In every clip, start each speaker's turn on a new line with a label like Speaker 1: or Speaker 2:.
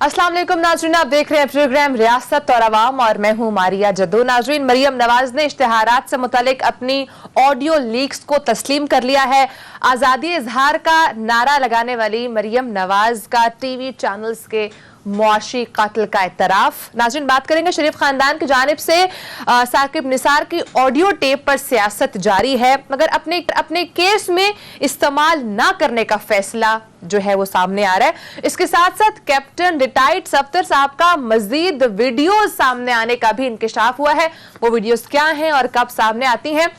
Speaker 1: अस्सलाम वालेकुम नाजरीन, आप देख रहे हैं प्रोग्राम रियासत और अवाम और मैं हूं मारिया जद्दू। नाजरीन, मरियम नवाज ने इश्तिहारात से मुतालिक अपनी ऑडियो लीक्स को तस्लीम कर लिया है। आज़ादी इजहार का नारा लगाने वाली मरियम नवाज का टीवी चैनल्स के मुआशी कत्ल का इतराफ। नाज़रीन, बात करेंगे शरीफ खानदान की जानिब से साकिब निसार की ऑडियो टेप पर सियासत जारी है, मगर अपने केस में इस्तेमाल ना करने का फैसला जो है वो सामने आ रहा है। इसके साथ साथ कैप्टन रिटायर्ड सफ्तर साहब का मजीद वीडियोस सामने आने का भी इंकिशाफ हुआ है। वो वीडियोस क्या हैं और कब सामने आती हैं,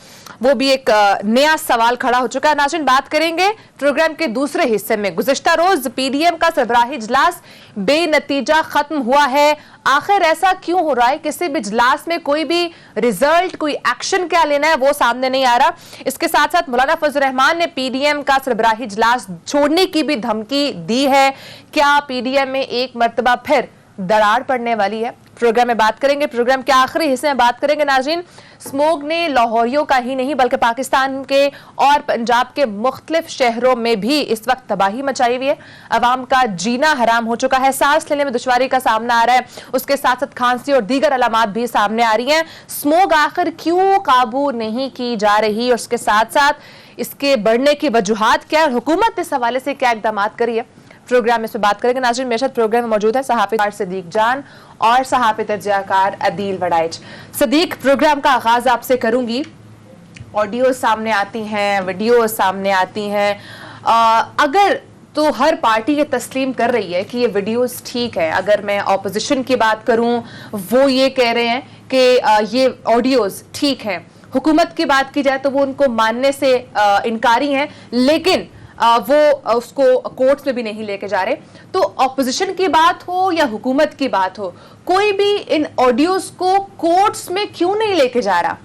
Speaker 1: वो भी एक नया सवाल खड़ा हो चुका है। नाज़रीन, बात करेंगे प्रोग्राम के दूसरे हिस्से में। गुज़िश्ता रोज पीडीएम का सरबराही इजलास बेनतीजा खत्म हुआ है। आखिर ऐसा क्यों हो रहा है? किसी भी इजलास में कोई भी रिजल्ट, कोई एक्शन क्या लेना है वो सामने नहीं आ रहा। इसके साथ साथ मौलाना फजल रहमान ने पीडीएम का सरबराही इजलास छोड़ने की भी धमकी दी है। क्या पीडीएम में एक मर्तबा फिर दरार पड़ने वाली है? प्रोग्राम में बात करेंगे। प्रोग्राम के आखिरी हिस्से में बात करेंगे नाज़रीन, स्मोग ने लाहौरियों का ही नहीं बल्कि पाकिस्तान के और पंजाब के मुख्तलिफ शहरों में भी इस वक्त तबाही मचाई हुई है। अवाम का जीना हराम हो चुका है, सांस लेने में दुश्वारी का सामना आ रहा है। उसके साथ साथ खांसी और दीगर अलामात भी सामने आ रही हैं। स्मोग आखिर क्यों काबू नहीं की जा रही, और उसके साथ साथ इसके बढ़ने की वजूहात क्या है, हुकूमत इस हवाले से क्या इकदाम करी है, प्रोग्राम में बात करेंगे। नाज़रीन, मेरे साथ प्रोग्राम में मौजूद है सहाफ़ी सदीक जान और सहाफ़ी तजज़ियाकार अदील वड़ाइच। सदीक, प्रोग्राम का आगाज आपसे करूंगी। ऑडियो सामने आती हैं, वीडियो सामने आती हैं, अगर तो हर पार्टी ये तस्लीम कर रही है कि ये वीडियोस ठीक है। अगर मैं ऑपोजिशन की बात करूं, वो ये कह रहे हैं कि ये ऑडियोस ठीक है। हुकूमत की बात की जाए तो वो उनको मानने से इनकारी हैं, लेकिन वो उसको कोर्ट्स में भी नहीं लेके जा रहे। तो ऑपोजिशन की बात हो या हुकूमत की बात हो, कोई भी इन ऑडियोज को कोर्ट्स में क्यों नहीं लेके जा रहा?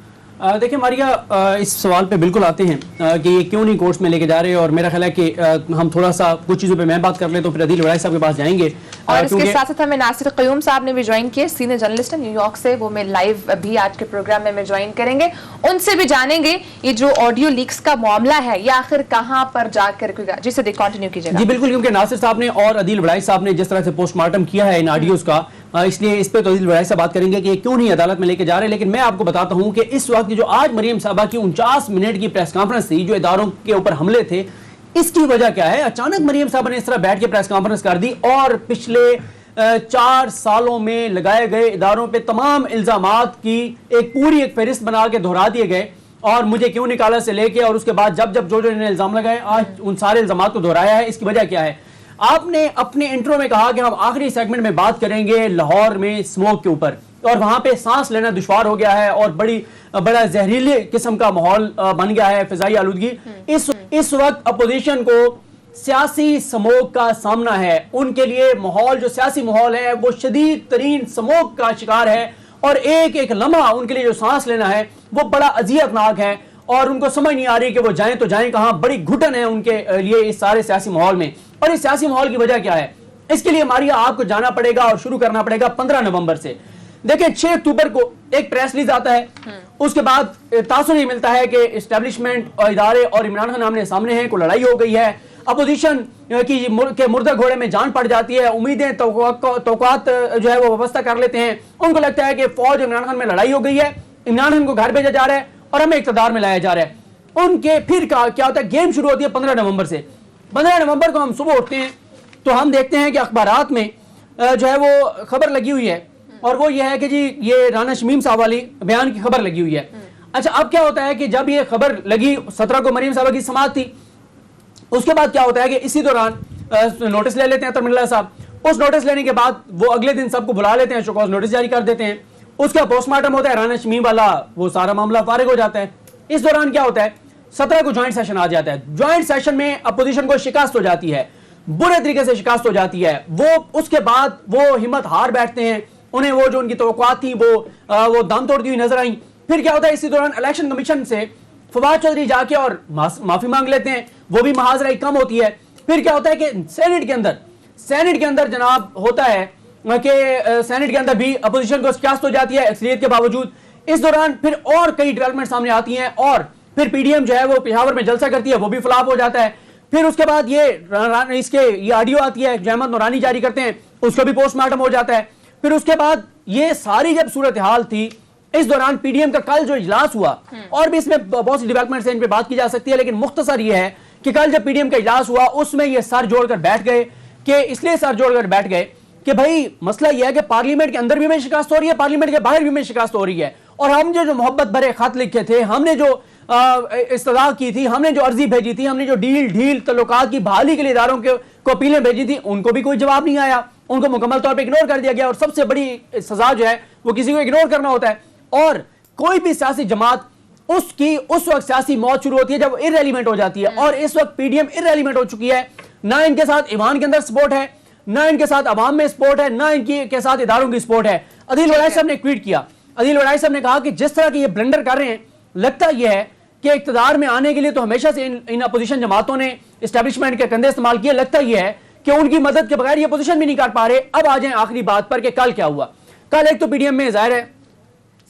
Speaker 2: देखिए मारिया, इस सवाल पे बिल्कुल आते हैं कि ये क्यों नहीं कोर्ट्स में लेके जा रहे, और मेरा ख्याल है कि हम थोड़ा सा कुछ चीज़ों पे मैं बात कर ले तो फिर अदील वड़ाइच साहब के पास जाएंगे।
Speaker 1: और इसके साथ साथ हमें नासिर क़य्यूम साहब ने भी ज्वाइन किए, सीनियर जर्नलिस्ट है न्यूयॉर्क से। वो मैं लाइव भी आज के प्रोग्राम में ज्वाइन करेंगे, उनसे भी जानेंगे ये जो ऑडियो लीक्स का मामला है ये आखिर कहाँ पर जाकर जी सर कंटिन्यू कीजिएगा।
Speaker 2: जी बिल्कुल, क्योंकि नासिर साहब ने और अदील वड़ाइच साहब ने जिस तरह से पोस्टमार्टम किया है इन ऑडियोज का, इसलिए इस पे तो अदील वड़ाइच से बात करेंगे कि क्यों नहीं अदालत में लेके जा रहे। लेकिन मैं आपको बताता हूं कि इस वक्त जो आज मरियम साहबा की 49 मिनट की प्रेस कॉन्फ्रेंस थी, जो इदारों के ऊपर हमले थे, इसकी वजह क्या है? अचानक मरियम साहबा ने इस तरह बैठ के प्रेस कॉन्फ्रेंस कर दी और पिछले 4 सालों में लगाए गए इदारों पे तमाम इल्जामात की एक पूरी फहरिस्त बना के दोहरा दिए गए, और मुझे क्यों निकाला से लेके और उसके बाद जब जब जो इन्हें इल्जाम लगाए, आज उन सारे इल्जामात को दोहराया है। इसकी वजह क्या है? आपने अपने इंट्रो में कहा कि हम आखिरी सेगमेंट में बात करेंगे लाहौर में स्मोक के ऊपर, और वहां पे सांस लेना दुश्वार हो गया है और बड़ा जहरीले किस्म का माहौल बन गया है, फिजाई आलूदगी। इस वक्त अपोजिशन को सियासी स्मोक का सामना है। उनके लिए माहौल, जो सियासी माहौल है, वो शदीद तरीन स्मोक का शिकार है, और एक एक लम्हा उनके लिए जो सांस लेना है वो बड़ा अजियतनाक है, और उनको समझ नहीं आ रही कि वो जाएं तो जाएं कहां। बड़ी घुटन है उनके लिए इस सारे सियासी माहौल में। और इस सियासी माहौल की वजह क्या है? इसके लिए मारिया आपको जाना पड़ेगा और शुरू करना पड़ेगा 15 नवंबर से। देखिए, 6 अक्टूबर को एक प्रेस रिलीज आता है, उसके बाद तासुर ये मिलता है कि एस्टेब्लिशमेंट और इदारे और इमरान खान आमने सामने हैं, को लड़ाई हो गई है, अपोजिशन के मुर्दा घोड़े में जान पड़ जाती है, उम्मीदें तौक़ात जो है वो व्यवस्था कर लेते हैं। उनको लगता है कि फौज इमरान खान में लड़ाई हो गई है, इमरान खान को घर भेजा जा रहा है और हमें इक़्तिदार में लाया जा रहा है। उनके फिर क्या होता है? गेम शुरू होती है 15 नवंबर से। 15 नवंबर को हम सुबह उठते हैं तो हम देखते हैं कि अखबारात में जो है वो खबर लगी हुई है, और वो ये है कि जी ये राना शमीम साहब वाली बयान की खबर लगी हुई है। अच्छा, अब क्या होता है कि जब ये खबर लगी 17 को मरियम साहबा की समाअत थी, उसके बाद क्या होता है कि इसी दौरान नोटिस ले लेते हैं तरमिल्ला साहब। उस नोटिस लेने के बाद वो अगले दिन सबको बुला लेते हैं, शोकॉज नोटिस जारी कर देते हैं। उसका पोस्टमार्टम होता है, राना शमीम वाला, वो सारा मामला फारिग हो जाता है। इस दौरान क्या होता है? 17 को ज्वाइंट सेशन आ जाता है। ज्वाइंट सेशन में अपोजिशन को शिकस्त हो जाती है, बुरे तरीके से शिकस्त हो जाती है। वो उसके बाद वो हिम्मत हार बैठते हैं, उन्हें वो जो उनकी तवक्कुआत थी वो दम तोड़ती हुई नजर आई। फिर क्या होता है? इसी दौरान इलेक्शन कमीशन से फवाद चौधरी जाके और माफी मांग लेते हैं, वो भी महाजराई कम होती है। फिर क्या होता है कि सेनेट के अंदर जनाब होता है कि सेनेट के अंदर भी अपोजिशन को शिकस्त हो जाती है अक्सरियत के बावजूद। इस दौरान फिर और कई डेवलपमेंट सामने आती हैं, और फिर पीडीएम जो है वो पेशावर में जलसा करती है, वो भी फ्लॉप हो जाता है। फिर उसके बाद ये ऑडियो आती है, जहमत नूरानी जारी करते हैं, उसका भी पोस्टमार्टम हो जाता है। फिर उसके बाद ये सारी जब सूरत हाल थी, इस दौरान पीडीएम का कल जो इजलास हुआ, और भी इसमें बहुत सी डेवलपमेंट्स हैं, इन पे बात की जा सकती है, लेकिन मुख्तसर ये है कि कल जब पीडीएम का इजलास हुआ उसमें ये सर जोड़कर बैठ गए कि इसलिए सर जोड़कर बैठ गए कि भाई मसला यह है कि पार्लियामेंट के अंदर भी हमें शिकस्त हो रही है, पार्लियामेंट के बाहर भी हमें शिकस्त हो रही है, और हम जो मोहब्बत भरे खत लिखे थे, हमने जो इस्तदा की थी, हमने जो अर्जी भेजी थी, हमने जो ढील तल्लुकात की बहाली के लिए इदारों को अपीलें भेजी थी, उनको भी कोई जवाब नहीं आया, उनको मुकम्मल तौर पर इग्नोर कर दिया गया। और सबसे बड़ी सजा जो है वो किसी को इग्नोर करना होता है, और कोई भी सियासी जमात उसकी उस वक्त सियासी मौत शुरू होती है जब इररेलेवेंट हो जाती है, और इस वक्त पीडीएम इररेलेवेंट हो चुकी है। ना इनके साथ ईवान के अंदर सपोर्ट है, ना इनके साथ अवाम में सपोर्ट है, ना इनकी के साथ इदारों की सपोर्ट है। अदील वड़ाई साहब ने ट्वीट किया, अदील वड़ाई साहब ने कहा कि जिस तरह के ये ब्लंडर कर रहे हैं, लगता यह है कि इक्तदार में आने के लिए तो हमेशा से इन अपोजिशन जमातों ने एस्टेब्लिशमेंट के कंधे इस्तेमाल किए, लगता यह है कि उनकी मदद के बगैर ये पोजीशन भी नहीं कर पा रहे। अब आ जाए आखिरी बात पर कि कल क्या हुआ। कल एक तो पीडीएम में जाहिर है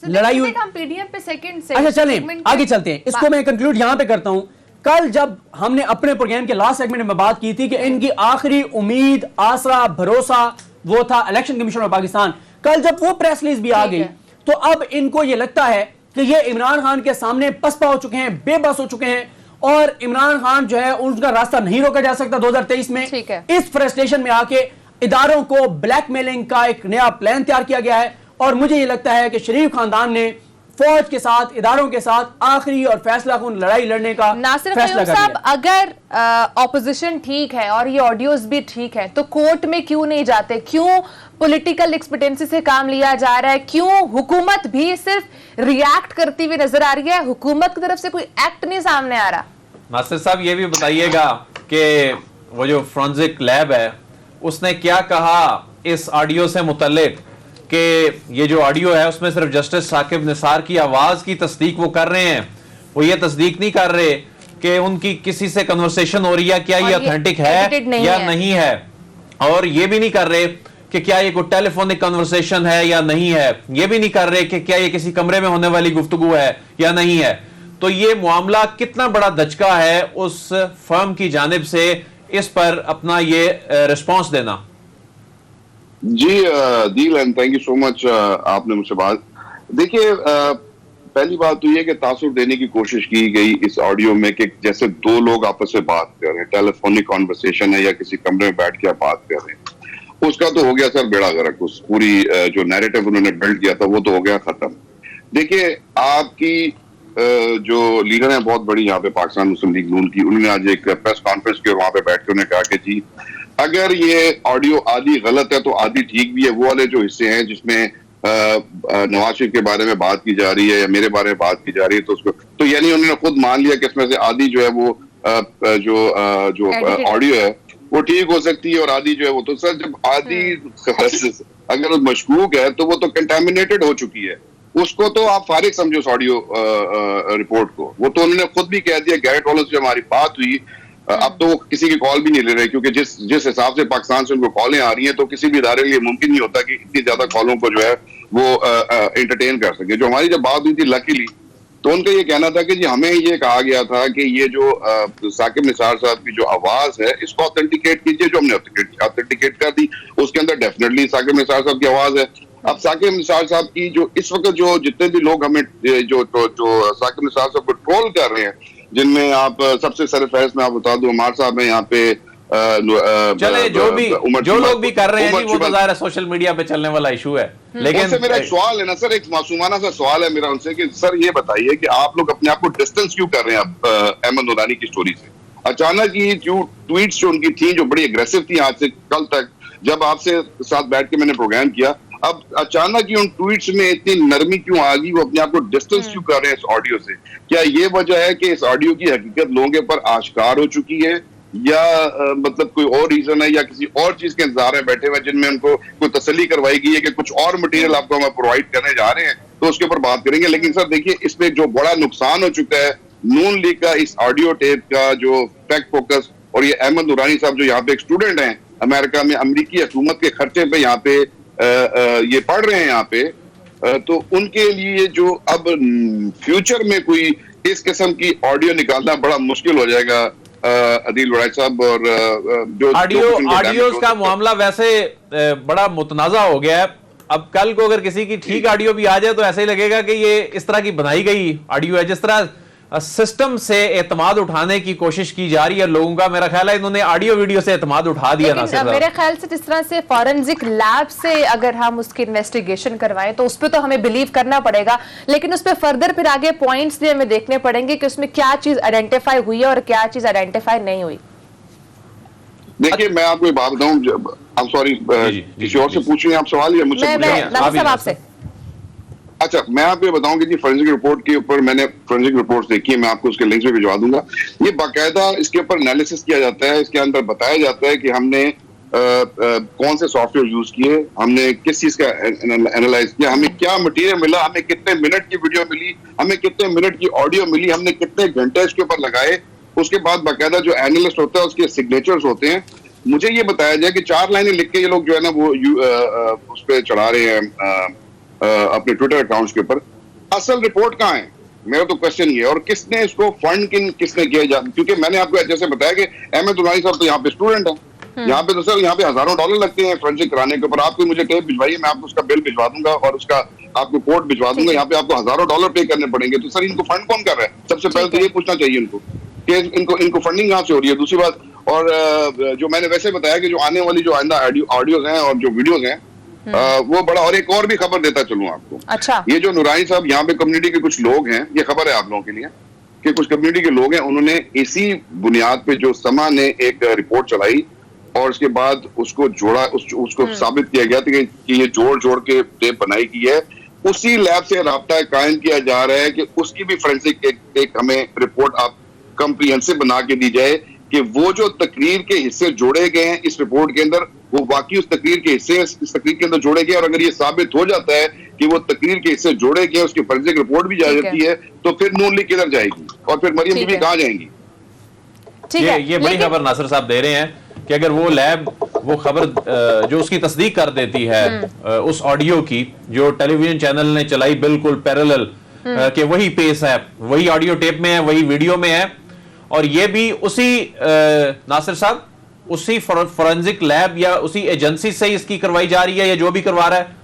Speaker 2: लड़ाई हुई।
Speaker 3: हम पीडीएम पे सेकंड
Speaker 2: अच्छा चलें आगे चलते हैं, इसको मैं कंक्लूड यहां पे करता हूं। कल जब हमने अपने प्रोग्राम के लास्ट सेगमेंट में बात की थी कि इनकी आखिरी उम्मीद, आसरा, भरोसा वो था इलेक्शन कमीशन ऑफ पाकिस्तान, कल जब वो प्रेस रिलीज भी आ गई तो अब इनको ये लगता है कि ये इमरान खान के सामने पसपा हो चुके हैं, बेबस हो चुके हैं, और इमरान खान जो है उनका रास्ता नहीं रोका जा सकता 2023 में। इस फ्रस्ट्रेशन में आके इदारों को ब्लैकमेलिंग का एक नया प्लान तैयार किया गया है, और मुझे ये लगता है कि शरीफ खानदान ने फौज के साथ, इदारों के साथ आखिरी और फैसला कौन लड़ाई लड़ने का
Speaker 1: नासिर
Speaker 2: फैसला कर
Speaker 1: साहब,
Speaker 2: लिया।
Speaker 1: अगर ऑपोजिशन ठीक है और ये ऑडियोज भी ठीक है तो कोर्ट में क्यों नहीं जाते? क्यों पॉलिटिकल एक्सपेक्टेंसी से काम लिया जा रहा है? क्यों हुकूमत भी सिर्फ रिएक्ट करती हुई नजर आ रही है? हुकूमत की तरफ से कोई एक्ट नहीं सामने आ रहा।
Speaker 4: नासिर साहब ये भी बताइएगा कि वो जो फोरेंसिक लैब है उसने क्या कहा इस ऑडियो से मुतल्लिक कि ये जो ऑडियो है उसमें सिर्फ जस्टिस साकिब निसार की आवाज की तस्दीक वो कर रहे हैं, वो ये तस्दीक नहीं कर रहे कि उनकी किसी से कन्वर्सेशन हो रही है, क्या ये ऑथेंटिक है या नहीं है, और ये भी नहीं कर रहे कि क्या ये कोई टेलीफोनिक कन्वर्सेशन है या नहीं है, ये भी नहीं कर रहे कि क्या ये किसी कमरे में होने वाली गुफ्तगू है या नहीं है। तो ये मामला कितना बड़ा दचका है उस फर्म की जानिब से इस पर अपना ये रिस्पॉन्स देना।
Speaker 5: जी दील and thank you so much. आपने मुझसे बात, देखिए पहली बात तो ये कि तासुर देने की कोशिश की गई इस ऑडियो में कि जैसे दो लोग आपस में बात कर रहे हैं, टेलीफोनिक कॉन्वर्सेशन है या किसी कमरे में बैठ के आप बात कर रहे हैं, उसका तो हो गया सर बेड़ा गर्क। उस पूरी जो नैरेटिव उन्होंने बिल्ड किया था वो तो हो गया खत्म। देखिए आपकी जो लीडर है बहुत बड़ी यहाँ पे पाकिस्तान मुस्लिम लीग नून की, उन्होंने आज एक प्रेस कॉन्फ्रेंस की और वहां पे बैठ के उन्होंने कहा कि जी अगर ये ऑडियो आधी गलत है तो आधी ठीक भी है। वो वाले जो हिस्से हैं जिसमें नवाज शरीफ के बारे में बात की जा रही है या मेरे बारे में बात की जा रही है तो उसको तो यानी उन्होंने खुद मान लिया कि इसमें से आधी जो है वो जो ऑडियो है वो ठीक हो सकती है और आधी जो है वो तो सर जब आधी अगर मशकूक है तो वो तो कंटामिनेटेड हो चुकी है, उसको तो आप फारिग समझो उस ऑडियो रिपोर्ट को। वो तो उन्होंने खुद भी कह दिया, गैरेट वालों से हमारी बात हुई, अब तो वो किसी की कॉल भी नहीं ले रहे क्योंकि जिस हिसाब से पाकिस्तान से उनको कॉलें आ रही हैं तो किसी भी इदारे के लिए मुमकिन नहीं होता कि इतनी ज्यादा कॉलों को जो है वो एंटरटेन कर सके। जो हमारी जब बात हुई थी लकीली तो उनका ये कहना था कि जी हमें ये कहा गया था कि ये जो साकिब निसार साहब की जो आवाज है इसको ऑथेंटिकेट कीजिए, जो हमने ऑथेंटिकेट कर दी उसके अंदर डेफिनेटली साकिब निसार साहब की आवाज है। अब साकिब निसार साहब की जो इस वक्त जो जितने भी लोग हमें जो साकिब निसार साहब को ट्रोल कर रहे हैं, जिनमें आप सबसे सरफहरिस्त में आप बता दूं उमर साहब है यहाँ पे,
Speaker 4: चले जो लोग भी कर रहे हैं जी वो तो ज़ाहिर है सोशल मीडिया पे चलने वाला इशू है। लेकिन
Speaker 5: उनसे मेरा एक सवाल है ना सर, एक मासूमाना सा सवाल है मेरा उनसे कि सर ये बताइए कि आप लोग अपने आप को डिस्टेंस क्यों कर रहे हैं अहमद नूरानी की स्टोरी से? अचानक ये जो ट्वीट्स जो उनकी थी जो बड़ी एग्रेसिव थी आज से कल तक, जब आपसे साथ बैठ के मैंने प्रोग्राम किया, अब अचानक ही उन ट्वीट्स में इतनी नरमी क्यों आ गई? वो अपने आप को डिस्टेंस क्यों कर रहे हैं इस ऑडियो से? क्या ये वजह है कि इस ऑडियो की हकीकत लोगों के पर आश्कार हो चुकी है या मतलब कोई और रीजन है या किसी और चीज के इंतजार में बैठे हुए जिनमें उनको कोई तसल्ली करवाई गई है कि कुछ और मटेरियल आपको हम प्रोवाइड करने जा रहे हैं, तो उसके ऊपर बात करेंगे। लेकिन सर देखिए इसमें जो बड़ा नुकसान हो चुका है नून लीग का इस ऑडियो टेप का जो फैक्ट फोकस, और ये अहमद नूरानी साहब जो यहाँ पे एक स्टूडेंट हैं अमेरिका में, अमरीकी हुकूमत के खर्चे पे यहाँ पे ये पढ़ रहे हैं यहाँ पे, तो उनके लिए जो अब फ्यूचर में कोई इस किस्म की ऑडियो निकालना बड़ा मुश्किल हो जाएगा अदील वड़ाई साहब, और जो
Speaker 4: ऑडियोज का मामला वैसे बड़ा मुतनाजा हो गया है। अब कल को अगर किसी की ठीक ऑडियो भी आ जाए तो ऐसे ही लगेगा कि ये इस तरह की बनाई गई ऑडियो है। जिस तरह सिस्टम से एतमाद उठाने की कोशिश की जा रही है लोगों का, मेरा ख्याल है इन्होंने ऑडियो वीडियो से एतमाद उठा दिया। ना सिर्फ
Speaker 1: मेरे ख्याल से जिस तरह से फॉरेंसिक लैब से अगर हम उसकी इन्वेस्टिगेशन करवाएं तो उस पर तो हमें बिलीव करना पड़ेगा, लेकिन उस पर फर्दर फिर आगे पॉइंट्स भी हमें देखने पड़ेंगे कि उसमें क्या चीज आइडेंटिफाई हुई है और क्या चीज आइडेंटिफाई नहीं हुई।
Speaker 5: देखिए, मैं आपको एक बात बताऊं, आप सॉरी किसी और से पूछ रहे हैं आप सवाल, या मुझसे
Speaker 1: आपसे?
Speaker 5: अच्छा, मैं आपको ये बताऊं कि जी फॉरेंसिक रिपोर्ट के ऊपर मैंने फॉरेंसिक रिपोर्ट्स देखी है, मैं आपको उसके लिंक्स भी भिजवा दूंगा। ये बाकायदा इसके ऊपर एनालिसिस किया जाता है, इसके अंदर बताया जाता है कि हमने कौन से सॉफ्टवेयर यूज किए, हमने किस चीज का एनालाइज किया, हमें क्या मटेरियल मिला, हमें कितने मिनट की वीडियो मिली, हमें कितने मिनट की ऑडियो मिली, हमने कितने घंटे इसके ऊपर लगाए। उसके बाद बाकायदा जो एनालिस्ट होता है उसके सिग्नेचर्स होते हैं। मुझे ये बताया जाए कि 4 लाइनें लिख के ये लोग जो है ना वो उस पर चढ़ा रहे हैं अपने ट्विटर अकाउंट्स के ऊपर। असल रिपोर्ट कहाँ है, मेरा तो क्वेश्चन ये है। और किसने इसको फंड किसने किया, क्योंकि मैंने आपको जैसे बताया कि अहमद दुलानी साहब तो यहाँ पे स्टूडेंट है, यहाँ पे तो सर यहाँ पे हजारों डॉलर लगते हैं फॉरेंसिक कराने के ऊपर। आपको मुझे टेप भिजवाइए, मैं आपको उसका बिल भिजवा दूंगा और उसका आपको कोड भिजवा दूंगा। यहाँ पे आपको हजारों डॉलर पे करने पड़ेंगे। तो सर इनको फंड कौन कर रहा है? सबसे पहले तो ये पूछना चाहिए इनको कि इनको फंडिंग कहाँ से हो रही है। दूसरी बात, और जो मैंने वैसे बताया कि जो आने वाली जो आइंदा ऑडियोज हैं और जो वीडियोज हैं वो बड़ा, और एक और भी खबर देता चलूं आपको।
Speaker 1: अच्छा, ये
Speaker 5: जो नुरानी साहब यहाँ पे कम्युनिटी के कुछ लोग हैं, ये खबर है आप लोगों के लिए कि कुछ कम्युनिटी के लोग हैं, उन्होंने इसी बुनियाद पे जो समा ने एक रिपोर्ट चलाई और उसके बाद उसको जोड़ा, उसको साबित किया गया था कि ये जोड़ के टेप बनाई गई है। उसी लैब से राब्ता कायम किया जा रहा है कि उसकी भी फोरेंसिक एक हमें रिपोर्ट आप कंप्रीहेंसिव बना के दी जाए कि वो जो तकरीर के हिस्से जोड़े गए हैं इस रिपोर्ट के अंदर, वो वाकई उस तकरीर के हिस्से इस तकरीर के अंदर जोड़े गए। और अगर ये साबित हो जाता है कि वो तकरीर के हिस्से जोड़े गए, उसकी फोरेंसिक रिपोर्ट भी जा जाती है, तो फिर नून लीग किधर जाएगी और फिर मरियम बीबी कहाँ जाएंगी?
Speaker 4: ये बड़ी खबर नासिर साहब दे रहे हैं कि अगर वो लैब वो खबर जो उसकी तस्दीक कर देती है उस ऑडियो की जो टेलीविजन चैनल ने चलाई बिल्कुल पैरेलल, कि वही पेस है, वही ऑडियो टेप में है, वही वीडियो में है, और ये भी उसी नासिर साहब उसी फोरेंसिक लैब या उसी एजेंसी से इसकी करवाई जा रही है या जो भी करवा रहा है?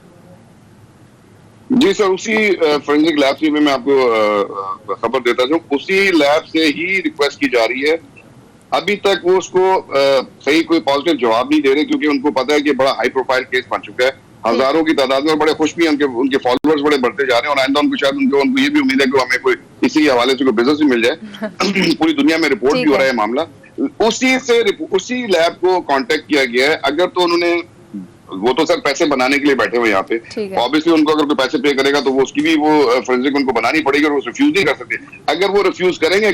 Speaker 5: जी सर, उसी फोरेंसिक लैब से मैं आपको खबर देता हूँ, उसी लैब से ही रिक्वेस्ट की जा रही है। अभी तक वो उसको सही कोई पॉजिटिव जवाब नहीं दे रहे, क्योंकि उनको पता है कि बड़ा हाई प्रोफाइल केस बन चुका है, हजारों की तादाद में, और बड़े खुश भी हैं, उनके फॉलोअर्स बड़े बढ़ते जा रहे हैं। और आइंदा उनको शायद उनको ये भी उम्मीद है कि हमें कोई इसी हवाले से कोई बिजनेस भी मिल जाए। पूरी दुनिया में रिपोर्ट भी हो रहा है मामला। उसी लैब को कांटेक्ट किया गया है। अगर तो उन्होंने, वो तो सर पैसे बनाने के लिए बैठे हुए यहाँ पे, ऑब्वियसली उनको अगर कोई पैसे पे करेगा तो वो उसकी भी वो फोरेंसिक उनको बनानी पड़ेगी और वो रिफ्यूज नहीं कर सकते। अगर वो रिफ्यूज करेंगे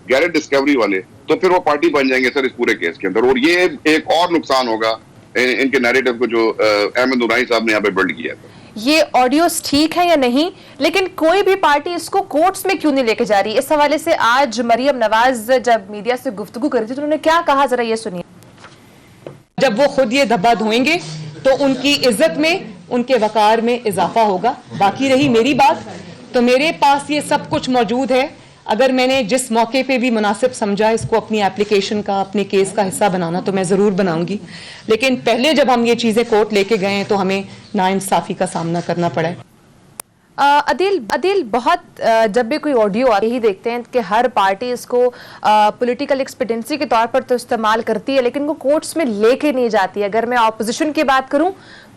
Speaker 5: गैरेट डिस्कवरी वाले, तो फिर वो पार्टी बन जाएंगे सर इस पूरे केस के अंदर। और ये एक और नुकसान होगा इनके नैरेटिव को जो अहमद दुलानी साहब ने यहाँ पे बिल्ड किया था।
Speaker 1: ये ऑडियोस ठीक है या नहीं, लेकिन कोई भी पार्टी इसको कोर्ट्स में क्यों नहीं लेके जा रही? इस हवाले से आज मरियम नवाज जब मीडिया से गुफ्तगू कर रही थी तो उन्होंने क्या कहा, जरा ये सुनिए।
Speaker 3: जब वो खुद ये धब्बा धोएंगे तो उनकी इज्जत में, उनके वकार में इजाफा होगा। बाकी रही मेरी बात, तो मेरे पास ये सब कुछ मौजूद है। अगर मैंने जिस मौके पे भी मुनासिब समझा इसको अपनी एप्लीकेशन का, अपने केस का हिस्सा बनाना, तो मैं ज़रूर बनाऊंगी। लेकिन पहले जब हम ये चीज़ें कोर्ट लेके गए हैं तो हमें नाइंसाफ़ी का सामना करना पड़ा है।
Speaker 1: अदील, बहुत जब भी कोई ऑडियो आती ही देखते हैं कि हर पार्टी इसको पॉलिटिकल एक्सपीडियंसी के तौर पर तो इस्तेमाल करती है, लेकिन वो कोर्ट्स में लेके नहीं जाती है। अगर मैं ऑपोजिशन की बात करूं,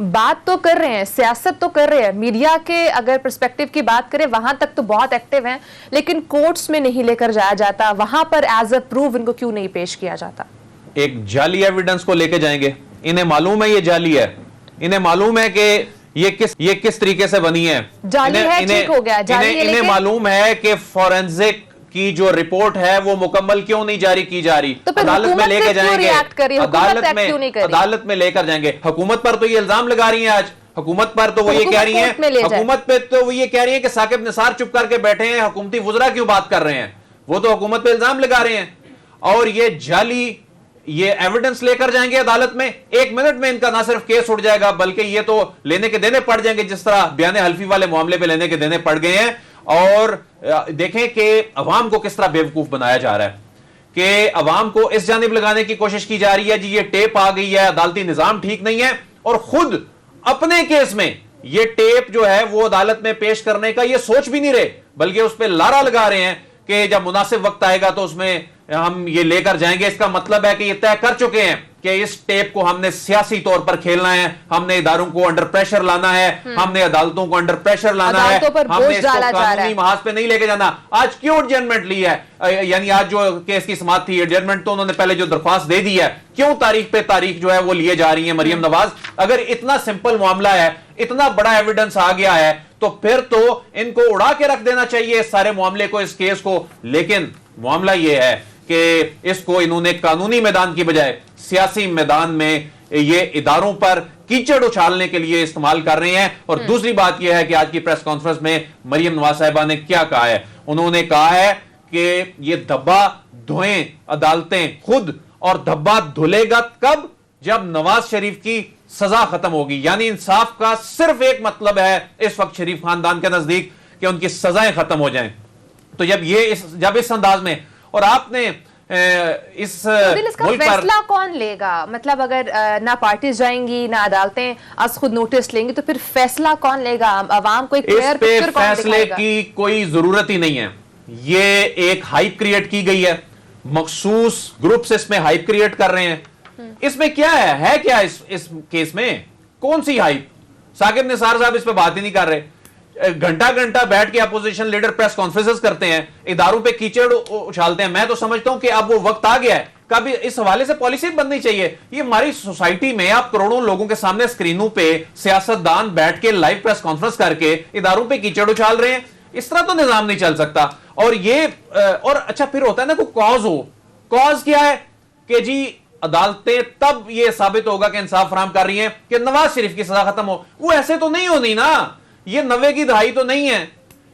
Speaker 1: बात तो कर रहे हैं, सियासत तो कर रहे हैं, मीडिया के अगर पर्सपेक्टिव की बात करें वहां तक तो बहुत एक्टिव हैं, लेकिन कोर्ट्स में नहीं लेकर जाया जाता। वहां पर एज अ प्रूफ इनको क्यों नहीं पेश किया जाता? एक
Speaker 4: जाली एविडेंस को लेके जाएंगे, इन्हें मालूम है ये जाली है, इन्हें मालूम है कि ये किस तरीके से बनी है,
Speaker 1: जाली है, ठीक हो गया, जाली है,
Speaker 4: इन्हें मालूम है कि फोरेंसिक की जो रिपोर्ट है वो मुकम्मल क्यों नहीं जारी की जा रही।
Speaker 1: तो अदालत में लेके जाएंगे,
Speaker 4: अदालत में लेकर जाएंगे। हुकूमत पर तो ये इल्जाम लगा रही है आज, हुकूमत पर तो वो ये कह रही है, हुकूमत पे तो वो ये कह रही है कि साकिब निसार चुप करके बैठे हैं, हुकूमती वुज़रा क्यों बात कर रहे हैं, वो तो हुकूमत पे इल्जाम लगा रहे हैं। और ये जाली ये एविडेंस लेकर जाएंगे अदालत में, 1 मिनट में इनका ना सिर्फ केस उठ जाएगा बल्कि ये तो लेने के देने पड़ जाएंगे, जिस तरह बयान हल्फी वाले मामले पे लेने के देने पड़ गए हैं। और देखें कि अवाम को किस तरह बेवकूफ बनाया जा रहा है कि अवाम को इस जानिब लगाने की कोशिश की जा रही है जी ये टेप आ गई है, अदालती निजाम ठीक नहीं है, और खुद अपने केस में ये टेप जो है वो अदालत में पेश करने का ये सोच भी नहीं रहे, बल्कि उस पर लारा लगा रहे हैं कि जब मुनासिब वक्त आएगा तो उसमें हम ये लेकर जाएंगे। इसका मतलब है कि ये तय कर चुके हैं कि इस टेप को हमने सियासी तौर पर खेलना है, हमने इदारों को अंडर प्रेशर लाना है, हमने अदालतों को अंडर प्रेशर लाना है, हमने इसको कानूनी महाज पे नहीं लेके जाना। आज क्यों एडजर्नमेंट ली है, यानी आज जो केस की समाअत थी, एडजर्नमेंट तो उन्होंने पहले जो दरख्वास्त दे दी है, क्यों तारीख पे तारीख जो है वो लिए जा रही है मरियम नवाज? अगर इतना सिंपल मामला है, इतना बड़ा एविडेंस आ गया है, तो फिर तो इनको उड़ा के रख देना चाहिए इस सारे मामले को, इस केस को। लेकिन मामला यह है कि इसको इन्होंने कानूनी मैदान की बजाय सियासी मैदान में ये इदारों पर कीचड़ उछालने के लिए इस्तेमाल कर रहे हैं। और दूसरी बात यह है कि आज की प्रेस कॉन्फ्रेंस में मरियम नवाज साहिबा ने क्या कहा है? उन्होंने कहा है कि ये धब्बा धोएं अदालतें खुद, और धब्बा धुलेगा कब? जब नवाज शरीफ की सजा खत्म होगी। यानी इंसाफ का सिर्फ एक मतलब है इस वक्त शरीफ खानदान के नजदीक कि उनकी सजाएं खत्म हो जाएं। तो जब इस अंदाज में, और आपने इस मुल्क पर
Speaker 1: फैसला कौन लेगा? मतलब अगर ना पार्टी जाएंगी ना अदालतें आज खुद नोटिस लेंगी, तो फिर फैसला कौन लेगा? अवाम को एक क्लियर पिक्चर कौन
Speaker 4: फैसले
Speaker 1: दिखाएगा?
Speaker 4: की कोई जरूरत ही नहीं है। ये एक हाइप क्रिएट की गई है, मखसूस ग्रुप्स इसमें हाइप क्रिएट कर रहे हैं। इसमें क्या है क्या इस केस में? कौन सी हाइप? साकिब निसार साहब इस पे बात ही नहीं कर रहे। घंटा घंटा बैठ के अपोजिशन लीडर प्रेस कॉन्फ्रेंसेस करते हैं, इदारों पे कीचड़ उछालते हैं। मैं तो समझता हूं कि अब वो वक्त आ गया है, कभी इस हवाले से पॉलिसी बननी चाहिए। ये हमारी सोसाइटी में आप करोड़ों लोगों के सामने स्क्रीनों पे सियासतदान बैठ के लाइव प्रेस कॉन्फ्रेंस करके इदारों पे कीचड़ उछाल रहे हैं। इस तरह तो निजाम नहीं चल सकता। और ये और अच्छा फिर होता है ना कोई कॉज हो। कॉज क्या है कि जी अदालतें तब ये साबित होगा कि इंसाफ फराहम कर रही हैं कि नवाज शरीफ की सजा खत्म हो। वो ऐसे तो नहीं होनी ना, ये 90 की दहाई तो नहीं है।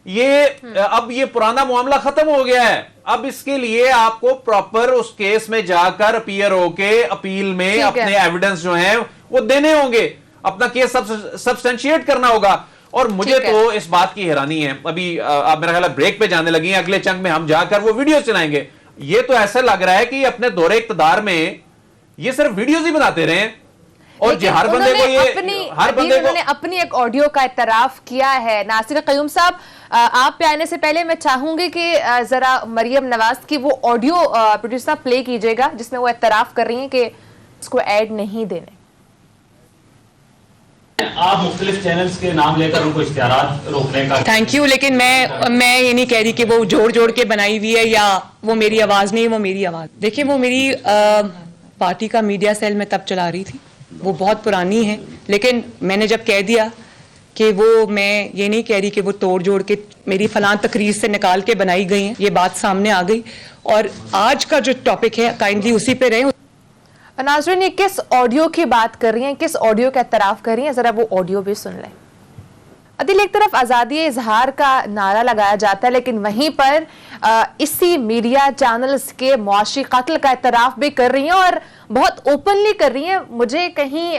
Speaker 4: ये अब ये पुराना मामला खत्म हो गया है। अब इसके लिए आपको प्रॉपर उस केस में जाकर अपीयर होके अपील में अपने एविडेंस जो हैं वो देने होंगे, अपना केस सब्सटेंशिएट करना होगा। और मुझे तो इस बात की हैरानी है, अभी आप मेरा ख्याल ब्रेक पे जाने लगी हैं, अगले चंक में हम जाकर वो वीडियो चलाएंगे। ये तो ऐसा लग रहा है कि अपने दौरे इख्तिदार में ये सिर्फ वीडियोस ही बनाते रहे और हर बंदे को
Speaker 1: उन्होंने अपनी एक ऑडियो का इतराफ किया है। नासिर क़य्यूम साहब, आप पे आने से पहले मैं चाहूंगी कि जरा मरियम नवाज की वो ऑडियो प्रोड्यूसर साहब प्ले कीजिएगा जिसमें वो इतराफ कर रही हैं कि इसको ऐड नहीं देने।
Speaker 6: आप मुख्तलिफ चैनल्स के नाम लेकर उनको इश्तिहारात रोकने का।
Speaker 3: थैंक यू, लेकिन मैं ये नहीं कह रही कि वो जोड़ जोड़ के बनाई हुई है या वो मेरी आवाज नहीं, वो मेरी आवाज। देखिए, वो मेरी पार्टी का मीडिया सेल में तब चला रही थी, वो बहुत पुरानी है। लेकिन मैंने जब कह दिया कि वो, मैं ये नहीं कह रही कि वो तोड़ जोड़ के मेरी फलां तकरीर से निकाल के बनाई गई हैं, ये बात सामने आ गई। और आज का जो टॉपिक है काइंडली उसी पे रहें।
Speaker 1: नाज़रीन, ये किस ऑडियो की बात कर रही हैं, किस ऑडियो का इतराफ कर रही हैं, जरा वो ऑडियो भी सुन लें। अदिल, एक तरफ आज़ादी इजहार का नारा लगाया जाता है, लेकिन वहीं पर इसी मीडिया चैनल्स के मुआशी कत्ल का इतराफ भी कर रही हैं और बहुत ओपनली कर रही हैं। मुझे कहीं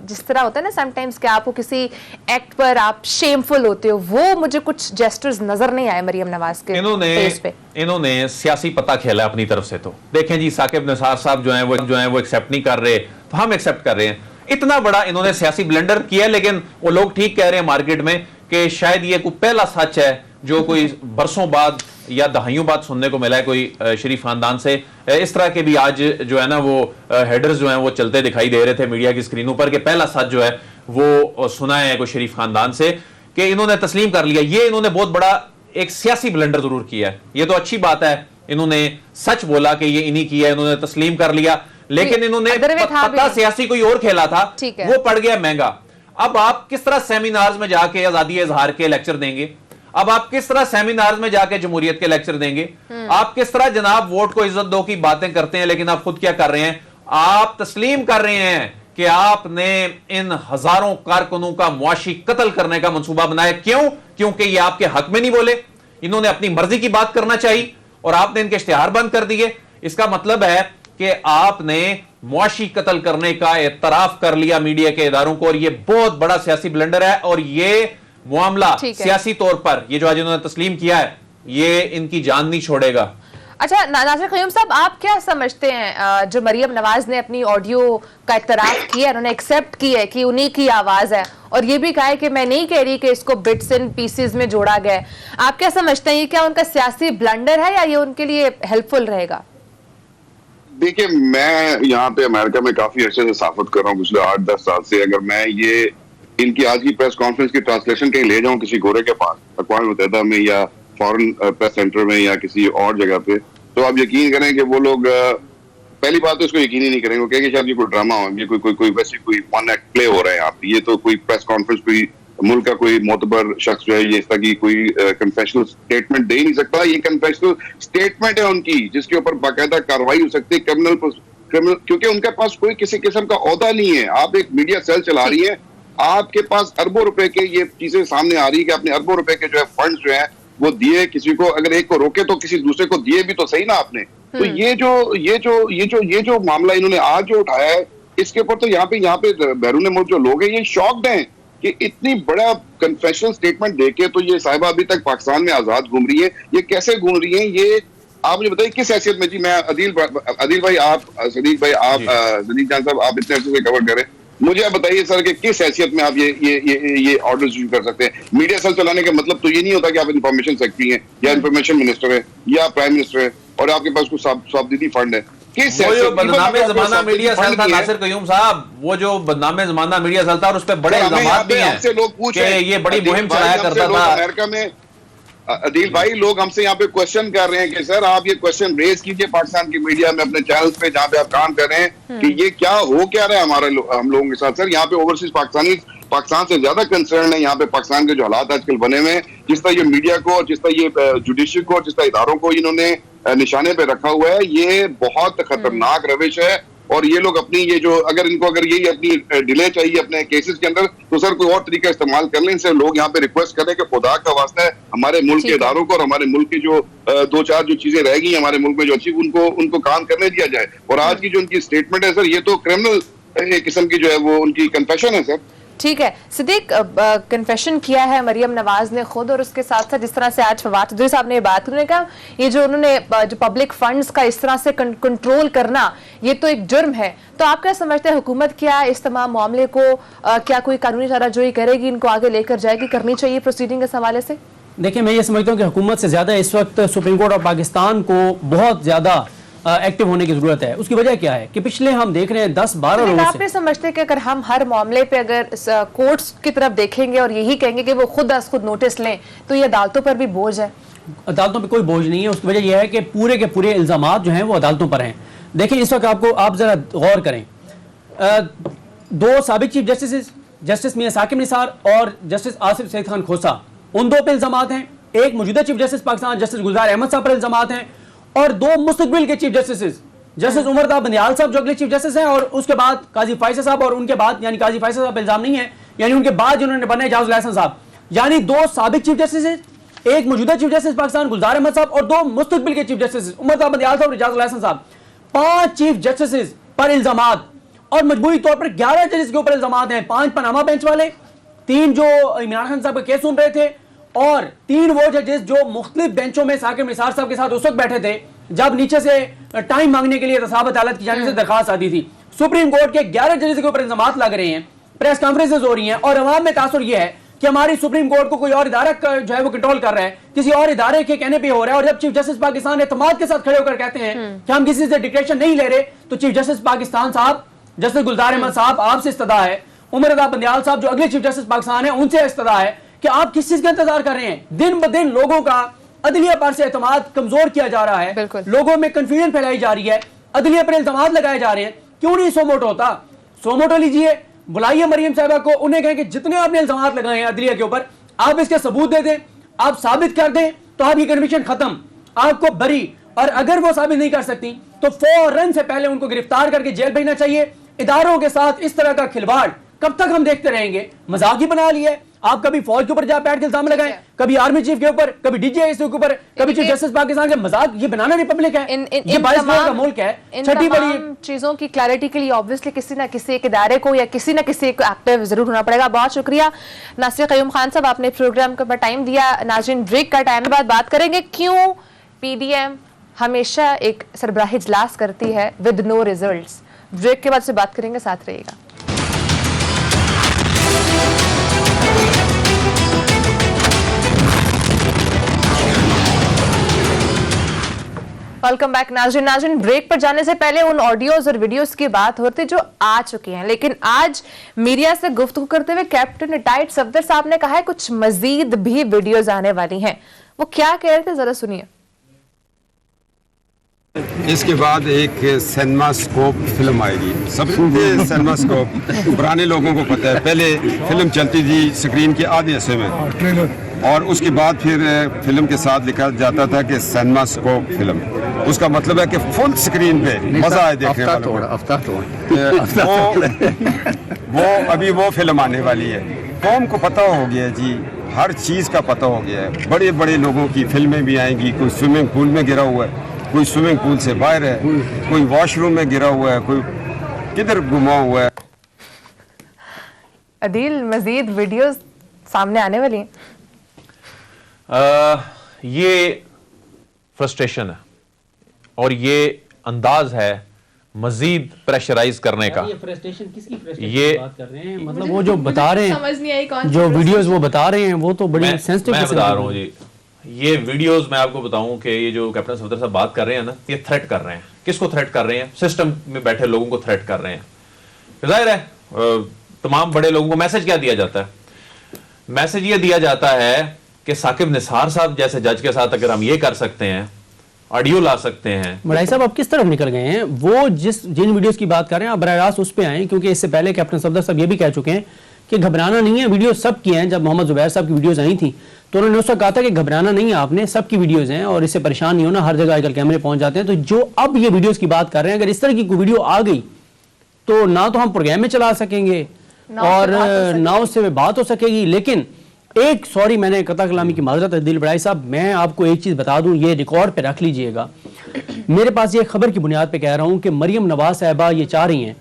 Speaker 1: जिस तरह होता है ना समटाइम्स कि आपको किसी एक्ट पर आप शेमफुल होते हो, वो मुझे कुछ जेस्टर्स नजर नहीं आए मरियम नवाज के फेस पे।
Speaker 4: इन्होंने सियासी पता खेला अपनी तरफ से। तो देखें जी, साकिब निसार साहब जो हैं वो एक्सेप्ट नहीं कर रहे, तो हम एक्सेप्ट कर रहे हैं। इतना बड़ा इन्होंने सियासी ब्लेंडर किया, लेकिन वो लोग ठीक कह रहे हैं मार्केट में कि शायद ये कोई पहला सच है जो कोई बरसों बाद या दहाइयों बाद सुनने को मिला है कोई शरीफ खानदान से। इस तरह के भी आज जो है ना वो हेडर्स जो हैं वो चलते दिखाई दे रहे थे मीडिया की स्क्रीनों पर कि पहला सच जो है वो सुना है कोई शरीफ खानदान से कि इन्होंने तस्लीम कर लिया। ये इन्होंने बहुत बड़ा एक सियासी ब्लेंडर जरूर किया है। ये तो अच्छी बात है, इन्होंने सच बोला कि ये इन्हीं किया, इन्होंने तस्लीम कर लिया। लेकिन इन्होंने पता सियासी कोई और खेला था, वो पड़ गया महंगा। अब आप किस तरह सेमिनार्स में जाके आजादी इजहार के लेक्चर देंगे? अब आप किस तरह सेमिनार्स में जाके जमहूरियत के लेक्चर देंगे? आप किस तरह जनाब वोट को इज्जत दो की बातें करते हैं, लेकिन आप खुद क्या कर रहे हैं? आप तस्लीम कर रहे हैं कि आपने इन हजारों कारकुनों का मुआशी कत्ल करने का मंसूबा बनाया। क्यों? क्योंकि ये आपके हक में नहीं बोले, इन्होंने अपनी मर्जी की बात करना चाहिए और आपने इनके इश्तिहार बंद कर दिए। इसका मतलब है कि आपने मुआशी कत्ल करने का एतराफ कर लिया मीडिया के इदारों को, और ये बहुत बड़ा सियासी ब्लेंडर है। और ये मामला सियासी तौर पर ये जो आज इन्होंने तस्लीम किया है, ये इनकी जान नहीं छोड़ेगा।
Speaker 1: अच्छा नासिर क़य्यूम साहब, आप क्या समझते हैं जो मरियम नवाज ने अपनी ऑडियो का इतराफ़ किया, उन्होंने एक्सेप्ट की है कि उन्हीं की आवाज़ है और ये भी कहा है कि मैं नहीं कह रही कि इसको बिट्स एंड पीसेस में जोड़ा गया है, आप क्या समझते हैं, ये क्या उनका सियासी ब्लंडर है या ये उनके लिए हेल्पफुल रहेगा?
Speaker 5: देखिए, मैं यहाँ पे अमेरिका में काफी अर्से से साफत कर रहा हूँ पिछले 8-10 साल से। अगर मैं ये इनकी आज की प्रेस कॉन्फ्रेंस की ट्रांसलेशन कहीं ले जाऊं किसी गोरे के पास, अक़वाम मुत्तहिदा में या फॉरेन प्रेस सेंटर में या किसी और जगह पे, तो आप यकीन करें कि वो लोग पहली बात तो इसको यकीन ही नहीं करेंगे, वो कहेंगे शायद ये कोई ड्रामा हो, ये कोई वैसे कोई वन एक्ट प्ले हो रहा है यहाँ पे, ये तो कोई प्रेस कॉन्फ्रेंस कोई मुल्क का कोई मोतबर शख्स जो है ये इस तरह की कोई कन्फेशनल स्टेटमेंट दे ही नहीं सकता। ये कन्फेशनल स्टेटमेंट है उनकी जिसके ऊपर बाकायदा कार्रवाई हो सकती है क्रिमिनल, क्योंकि उनके पास कोई किसी किस्म का ओहदा नहीं है। आप एक मीडिया सेल चला रही है, आपके पास अरबों रुपए के ये चीजें सामने आ रही है कि आपने अरबों रुपए के जो है फंड जो है वो दिए किसी को, अगर एक को रोके तो किसी दूसरे को दिए भी तो सही ना आपने। तो ये जो मामला इन्होंने आज जो उठाया है, इसके ऊपर तो यहाँ पे बैरून मुल्क जो लोग हैं ये शॉक्ड हैं कि इतनी बड़ा कन्फेशनल स्टेटमेंट देके तो ये साहिबा अभी तक पाकिस्तान में आजाद घूम रही है। ये कैसे घूम रही है, ये आप मुझे बताइए किस हैसियत में? जी मैं अदील भाई, आप सदीक भाई, आप सदीक जान साहब, आप इतने अर्से से कवर करें, मुझे आप बताइए सर कि किस हैसियत में आप ये ऑर्डर इशू कर सकते हैं? मीडिया सेल चलाने का मतलब तो ये नहीं होता कि आप इंफॉर्मेशन सेक्रेटरी हैं या इंफॉर्मेशन मिनिस्टर है या प्राइम मिनिस्टर है और आपके पास कुछ साबदीदी फंड है।
Speaker 4: वो जो बदनामे जमाना मीडिया सेल था नासिर क़य्यूम साहब, वो जो बदनामे जमाना मीडिया सेल था और उस पर बड़े इल्जामात भी हैं कि ये बड़ी मुहिम चलाया करता था
Speaker 5: अमेरिका में। अदील भाई, लोग हमसे यहाँ पे क्वेश्चन कर रहे हैं कि सर आप ये क्वेश्चन रेज कीजिए पाकिस्तान की मीडिया में, अपने चैनल्स पे जहाँ पे आप काम कर रहे हैं कि ये क्या हो क्या रहा है हम लोगों के साथ। सर यहाँ पे ओवरसीज पाकिस्तान से ज्यादा कंसर्न है यहाँ पे पाकिस्तान के जो हालात आजकल बने हुए हैं, जिस तरह ये मीडिया को, जिस तरह ये जुडिशरी को, जिस तरह इदारों को इन्होंने निशाने पे रखा हुआ है, ये बहुत खतरनाक रविश है। और ये लोग अपनी ये जो अगर यही अपनी डिले चाहिए अपने केसेस के अंदर, तो सर कोई और तरीका इस्तेमाल कर लें। इनसे लोग यहाँ पे रिक्वेस्ट करें कि खुदा का वास्ता है हमारे मुल्क के इदारों को और हमारे मुल्क की जो 2-4 जो चीजें रह गई हमारे मुल्क में जो अच्छी, उनको काम करने दिया जाए। और आज की जो उनकी स्टेटमेंट है सर, ये तो क्रिमिनल किस्म की जो है वो उनकी कन्फेशन है सर।
Speaker 1: ठीक है सिद्दीक, कन्फेशन किया है मरियम नवाज ने खुद, और उसके साथ साथ जिस तरह से आज फवाद चौधरी साहब ने बात, उन्होंने कहा ये जो उन्होंने जो पब्लिक फंड्स का इस तरह से कंट्रोल करना, ये तो एक जुर्म है। तो आप क्या समझते हैं, हुकूमत क्या इस तमाम मामले को क्या कोई कानूनी चाराजोई करेगी, इनको आगे लेकर जाएगी, करनी चाहिए प्रोसीडिंग इस हवाले से?
Speaker 2: देखिए, मैं ये समझता हूँ कि हुकूमत से ज़्यादा इस वक्त सुप्रीम कोर्ट ऑफ पाकिस्तान को बहुत ज़्यादा एक्टिव होने की जरूरत है। उसकी वजह क्या है कि पिछले हम देख रहे हैं 10-12 लोगों से।
Speaker 1: आप नहीं समझते कि अगर हम हर मामले पे अगर कोर्ट्स की तरफ देखेंगे और यही कहेंगे कि वो खुद नोटिस लें, तो ये अदालतों पर भी बोझ है?
Speaker 2: अदालतों पे कोई बोझ नहीं है। उसकी वजह यह है कि पूरे के पूरे इल्जामात जो हैं वो अदालतों पर हैं। देखिए, इस वक्त आप जरा गौर करें, 2 साबिक चीफ जस्टिस मियां साकिब निसार और जस्टिस आसिफ सईद खान खोसा, उन 2 पे इल्जामात हैं। एक मौजूदा चीफ जस्टिस पाकिस्तान जस्टिस गुलजार अहमद साहब पर इल्जामात हैं और 2 मुस्तकबिल के चीफ जस्टिस उमर ताब बंदियाल साहब जो अगले चीफ जस्टिस हैं, और उसके बाद काजी फैसल साहब, और उनके बाद यानी काजी फैसल साहब इल्जाम नहीं है, यानी उनके बाद जिन्होंने बने इजाजुल हसन साहब, यानी 2 साबिक चीफ जस्टिस, एक मौजूदा चीफ जस्टिस पाकिस्तान गुलजार अहमद साहब और 2 मुस्तकबिल के चीफ जस्टिस उमर ताब बंदियाल साहब और इजाजुल हसन साहब, 5 चीफ जस्टिस पर इल्जामात और मजबूरी तौर पर 11 जजेस के ऊपर इल्जामात हैं। 5 पनामा बेंच वाले, 3 जो इमरान खान साहब का केस सुन रहे थे और 3 वो जजेस जो मुख्तलिफ बेंचों में साकिब निसार साहब के साथ उस वक्त बैठे थे जब नीचे से टाइम मांगने के लिए एहतसाब अदालत की जानिब से दरखास्त आती थी। सुप्रीम कोर्ट के 11 जजेस के ऊपर इल्जामात लग रहे हैं, प्रेस कॉन्फ्रेंसेज हो रही हैं और अवाम में तासुर यह है कि हमारी सुप्रीम कोर्ट को कोई और इदारा जो है वो कंट्रोल कर रहा है, किसी और इदारे के कहने पे हो रहा है। और जब चीफ जस्टिस पाकिस्तान एतमाद के साथ खड़े होकर कहते हैं कि हम किसी से डिक्टेशन नहीं ले रहे, तो चीफ जस्टिस पाकिस्तान साहब जस्टिस गुलजार अहमद साहब आपसे इस्तदा है, उमर ताब बंदियाल साहब जो अगले चीफ जस्टिस पाकिस्तान है उनसे इस्तदा है कि आप किस चीज का इंतजार कर रहे हैं? दिन ब दिन लोगों का अदलिया पर से एतमाद कमजोर किया जा रहा है, लोगों में कंफ्यूजन फैलाई जा रही है, अदलिया पर इल्जामात लगाए जा रहे हैं। क्यों नहीं सोमोटो होता? सोमोटो लीजिए, बुलाइए मरियम साहिबा को, उन्हें कहें कि जितने आपने इल्जामात लगाए हैं अदलिया के ऊपर, आप इसके सबूत दे दें, आप साबित कर दें, तो आपकी कन्विक्शन खत्म, आपको बरी। और अगर वो साबित नहीं कर सकती तो फौरन से पहले उनको गिरफ्तार करके जेल भेजना चाहिए। इदारों के साथ इस तरह का खिलवाड़ कब तक हम देखते रहेंगे? मजाक ही बना लिया है। आप कभी फौज के ऊपर जा बैठ के इल्जाम लगाएं, कभी आर्मी चीफ के ऊपर, कभी डीजीआईएस के ऊपर, कभी चीफ जस्टिस पाकिस्तान के मजाक। ये बनाना रिपब्लिक है, ये 22 करोड़ का मुल्क है। छठी बड़ी
Speaker 1: चीजों की क्लैरिटी के लिए ऑब्वियसली किसी ना किसी एक इदारे को या किसी ना किसी को एक्टिव जरूर होना पड़ेगा। बहुत शुक्रिया नासिर क़य्यूम खान साहब, आपने प्रोग्राम के ऊपर टाइम दिया। नाज़रीन, ब्रेक का टाइम बाद बात करेंगे क्यों पीडीएम हमेशा एक सरबराही इजलास करती है विद नो रिजल्ट्स। ब्रेक के बाद से बात करेंगे, साथ रहिएगा। वेलकम बैक नाज़रीन। ब्रेक पर जाने से पहले उन ऑडियोज और वीडियोस की बात होती जो आ चुकी हैं, लेकिन आज मीडिया से गुफ्तगू करते हुए कैप्टन रिटायर्ड सफदर साहब ने कहा है कुछ मजीद भी वीडियोस आने वाली हैं। वो क्या कह रहे थे, जरा सुनिए।
Speaker 7: इसके बाद एक सिनेमास्कोप फिल्म आएगी। सब सिनेमास्कोप पुराने लोगों को पता है, पहले फिल्म चलती थी स्क्रीन के आधे हिस्से में, और उसके बाद फिर फिल्म के साथ लिखा जाता था कि सिनेमास्कोप फिल्म। उसका मतलब है कि फुल स्क्रीन पे मजा आए देखने वालों को। वो अभी वो फिल्म आने वाली है। कौम को पता हो गया जी, हर चीज़ का पता हो गया है। बड़े बड़े लोगों की फिल्में भी आएंगी। कोई स्विमिंग पूल में गिरा हुआ है, कोई स्विमिंग पूल से बाहर है, कोई वॉशरूम में गिरा हुआ है, कोई किधर गुमा हुआ है।
Speaker 1: अदील, मजीद वीडियोस सामने आने वाली हैं।
Speaker 4: ये फ्रस्ट्रेशन है और ये अंदाज है मजीद प्रेशराइज करने का।
Speaker 2: ये फ्रस्ट्रेशन किसकी फ्रस्ट्रेशन
Speaker 4: ये
Speaker 2: की बात कर रहे हैं? मतलब वो जो बता रहे हैं,
Speaker 1: समझ नहीं आई कौन
Speaker 2: जो वीडियोस वो बता रहे हैं वो तो बड़ी सेंसिटिव
Speaker 4: मैं बता रहा हूँ जी। ये वीडियोस मैं आपको बताऊं कि ये जो कैप्टन सफदर साहब बात कर रहे हैं ना, ये थ्रेट कर रहे हैं। किसको थ्रेट कर रहे हैं? सिस्टम में बैठे लोगों को थ्रेट कर रहे हैं। जाहिर है तमाम बड़े लोगों को मैसेज क्या दिया जाता है? मैसेज ये दिया जाता है कि साकिब निसार साहब जैसे जज के साथ अगर हम ये कर सकते हैं, ऑडियो ला सकते हैं।
Speaker 2: बड़ाई साहब, आप किस तरफ निकल गए हैं? वो जिन वीडियोस की बात कर रहे हैं आप बराह रास्त उस पे आए, क्योंकि इससे पहले कैप्टन सफदर साहब ये भी कह चुके हैं कि घबराना नहीं है। वीडियो सब की हैं। जब मोहम्मद जुबैर साहब की वीडियोस आई थी तो उन्होंने उस वक्त कहा था कि घबराना नहीं है आपने, सबकी वीडियोस हैं और इससे परेशान नहीं होना, हर जगह आजकल कैमरे पहुंच जाते हैं। तो जो अब ये वीडियोस की बात कर रहे हैं, अगर इस तरह की कोई वीडियो आ गई तो ना तो हम प्रोग्राम में चला सकेंगे और ना उससे बात हो सकेगी। लेकिन एक सॉरी, मैंने कता कलामी की माजरत है दिल बड़ाई साहब, मैं आपको एक चीज बता दूं, ये रिकॉर्ड पे रख लीजिएगा। मेरे पास ये खबर की बुनियाद पे कह रहा हूं कि मरियम नवाज साहिबा ये चाह रही हैं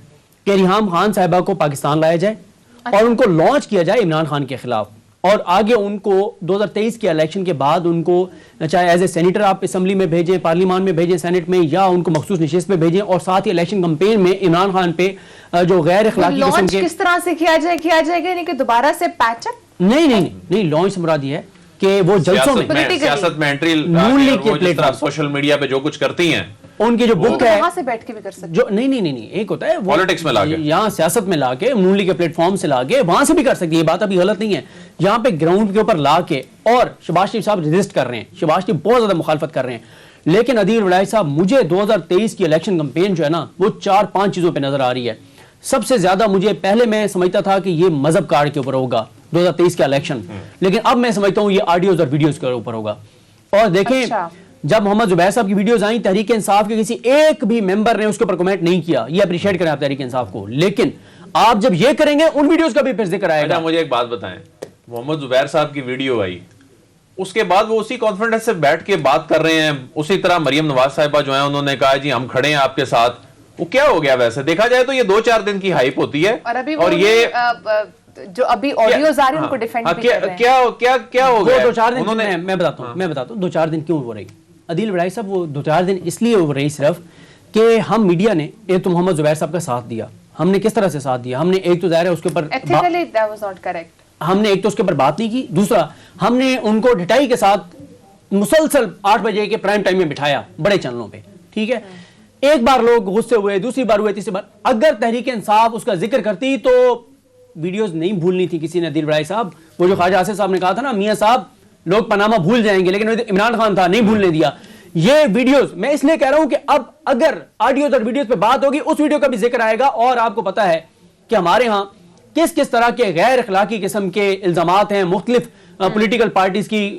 Speaker 2: कि रिहाम खान साहिबा को पाकिस्तान लाया जाए और उनको लॉन्च किया जाए इमरान खान के खिलाफ, और आगे उनको 2023 के इलेक्शन के बाद उनको चाहे एज ए सेनेटर आप असम्बली में भेजें, पार्लियामान में भेजें, सेनेट में, या उनको मखसूस नशिस्त में भेजें, और साथ ही इलेक्शन कैंपेन में इमरान खान पे जो गैर अखलाकी किस्म के
Speaker 1: किस तरह से किया जाएगा यानी कि दोबारा से पैचअप?
Speaker 2: नहीं, लॉन्च से मुराद ये है कि वो जलसों में
Speaker 4: सियासत में एंट्री
Speaker 2: नून लीग के प्लेटफॉर्म,
Speaker 4: सोशल मीडिया पे जो कुछ करती हैं,
Speaker 2: उनकी जो बुक है
Speaker 1: वहां से बैठ के भी कर सकते
Speaker 2: जो नहीं, एक होता है
Speaker 4: पॉलिटिक्स में लाके,
Speaker 2: यहाँ सियासत में लाके, नून लीग के प्लेटफॉर्म से लाके वहां से भी कर सकती है। ये बात अभी गलत नहीं है। यहाँ पे ग्राउंड के ऊपर लाके, और शहबाज शरीफ साहब रेजिस्ट कर रहे हैं, शहबाज शरीफ बहुत ज्यादा मुखालफत कर रहे हैं। लेकिन अदील वड़ाई साहब, मुझे 2023 की इलेक्शन कैंपेन जो है ना, वो 4-5 चीजों पर नजर आ रही है। सबसे ज्यादा मुझे, पहले मैं समझता था कि ये मजहब कार्ड के ऊपर होगा 2023 का इलेक्शन, लेकिन अब मैं समझता हूं ये ऑडियोज और वीडियोस के ऊपर होगा। और देखें,
Speaker 1: अच्छा।
Speaker 2: जब मोहम्मद जुबैर साहब की वीडियोस आई, तहरीक इंसाफ के किसी एक भी मेंबर ने उसके ऊपर कमेंट नहीं किया। ये अप्रिशिएट करें आप तहरीक इंसाफ को, लेकिन आप जब ये करेंगे उन वीडियोस का भी फिर जिक्र आएगा।
Speaker 4: मुझे एक बात बताएं, मोहम्मद जुबैर साहब की वीडियो आई, उसके बाद वो उसी कॉन्फिडेंस से बैठ के बात कर रहे हैं। उसी तरह मरियम नवाज साहिबा जो है, उन्होंने कहा जी हम खड़े हैं आपके साथ। वो क्या हो गया? वैसे देखा जाए तो ये 2-4 दिन की हाइप होती है, और ये
Speaker 1: जो अभी ऑडियोज आ रही है उनको डिफेंड भी कर रहे हैं।
Speaker 4: क्या हो गया?
Speaker 2: 2-4 दिन उन्होंने, मैं बताता हूँ 2-4 दिन क्यों हो रही अदील वड़ाई साहब। वो 2-4 दिन इसलिए हो रही सिर्फ कि हम मीडिया ने एक तो मोहम्मद जुबैर साहब का साथ दिया। हमने किस तरह से साथ दिया? हमने एक तो जाहिर है उसके ऊपर
Speaker 1: ethically that was not correct.
Speaker 2: हमने एक तो उसके ऊपर बात नहीं की, दूसरा हमने उनको ढिठाई के साथ मुसलसल 8 बजे के प्राइम टाइम में बिठाया बड़े चैनलों पे, ठीक है। एक बार लोग गुस्से हुए, दूसरी बार हुए, तीसरी बार। अगर तहरीक इंसाफ उसका जिक्र करती तो वीडियोस नहीं भूलनी थी किसी ने। दिल बड़ाई साहब, वो जो ख्वाजा आसिफ साहब ने कहा था ना, मियां साहब लोग पनामा भूल जाएंगे, लेकिन इमरान खान था, नहीं भूलने दिया। ये वीडियोस मैं इसलिए कह रहा हूं कि अब अगर ऑडियोस और वीडियोस पे बात होगी, उस वीडियो का भी जिक्र आएगा। और आपको पता है कि हमारे यहाँ किस किस तरह के गैर अखलाकी किस्म के इल्जामात हैं मुख्तलिफ पॉलिटिकल पार्टीज की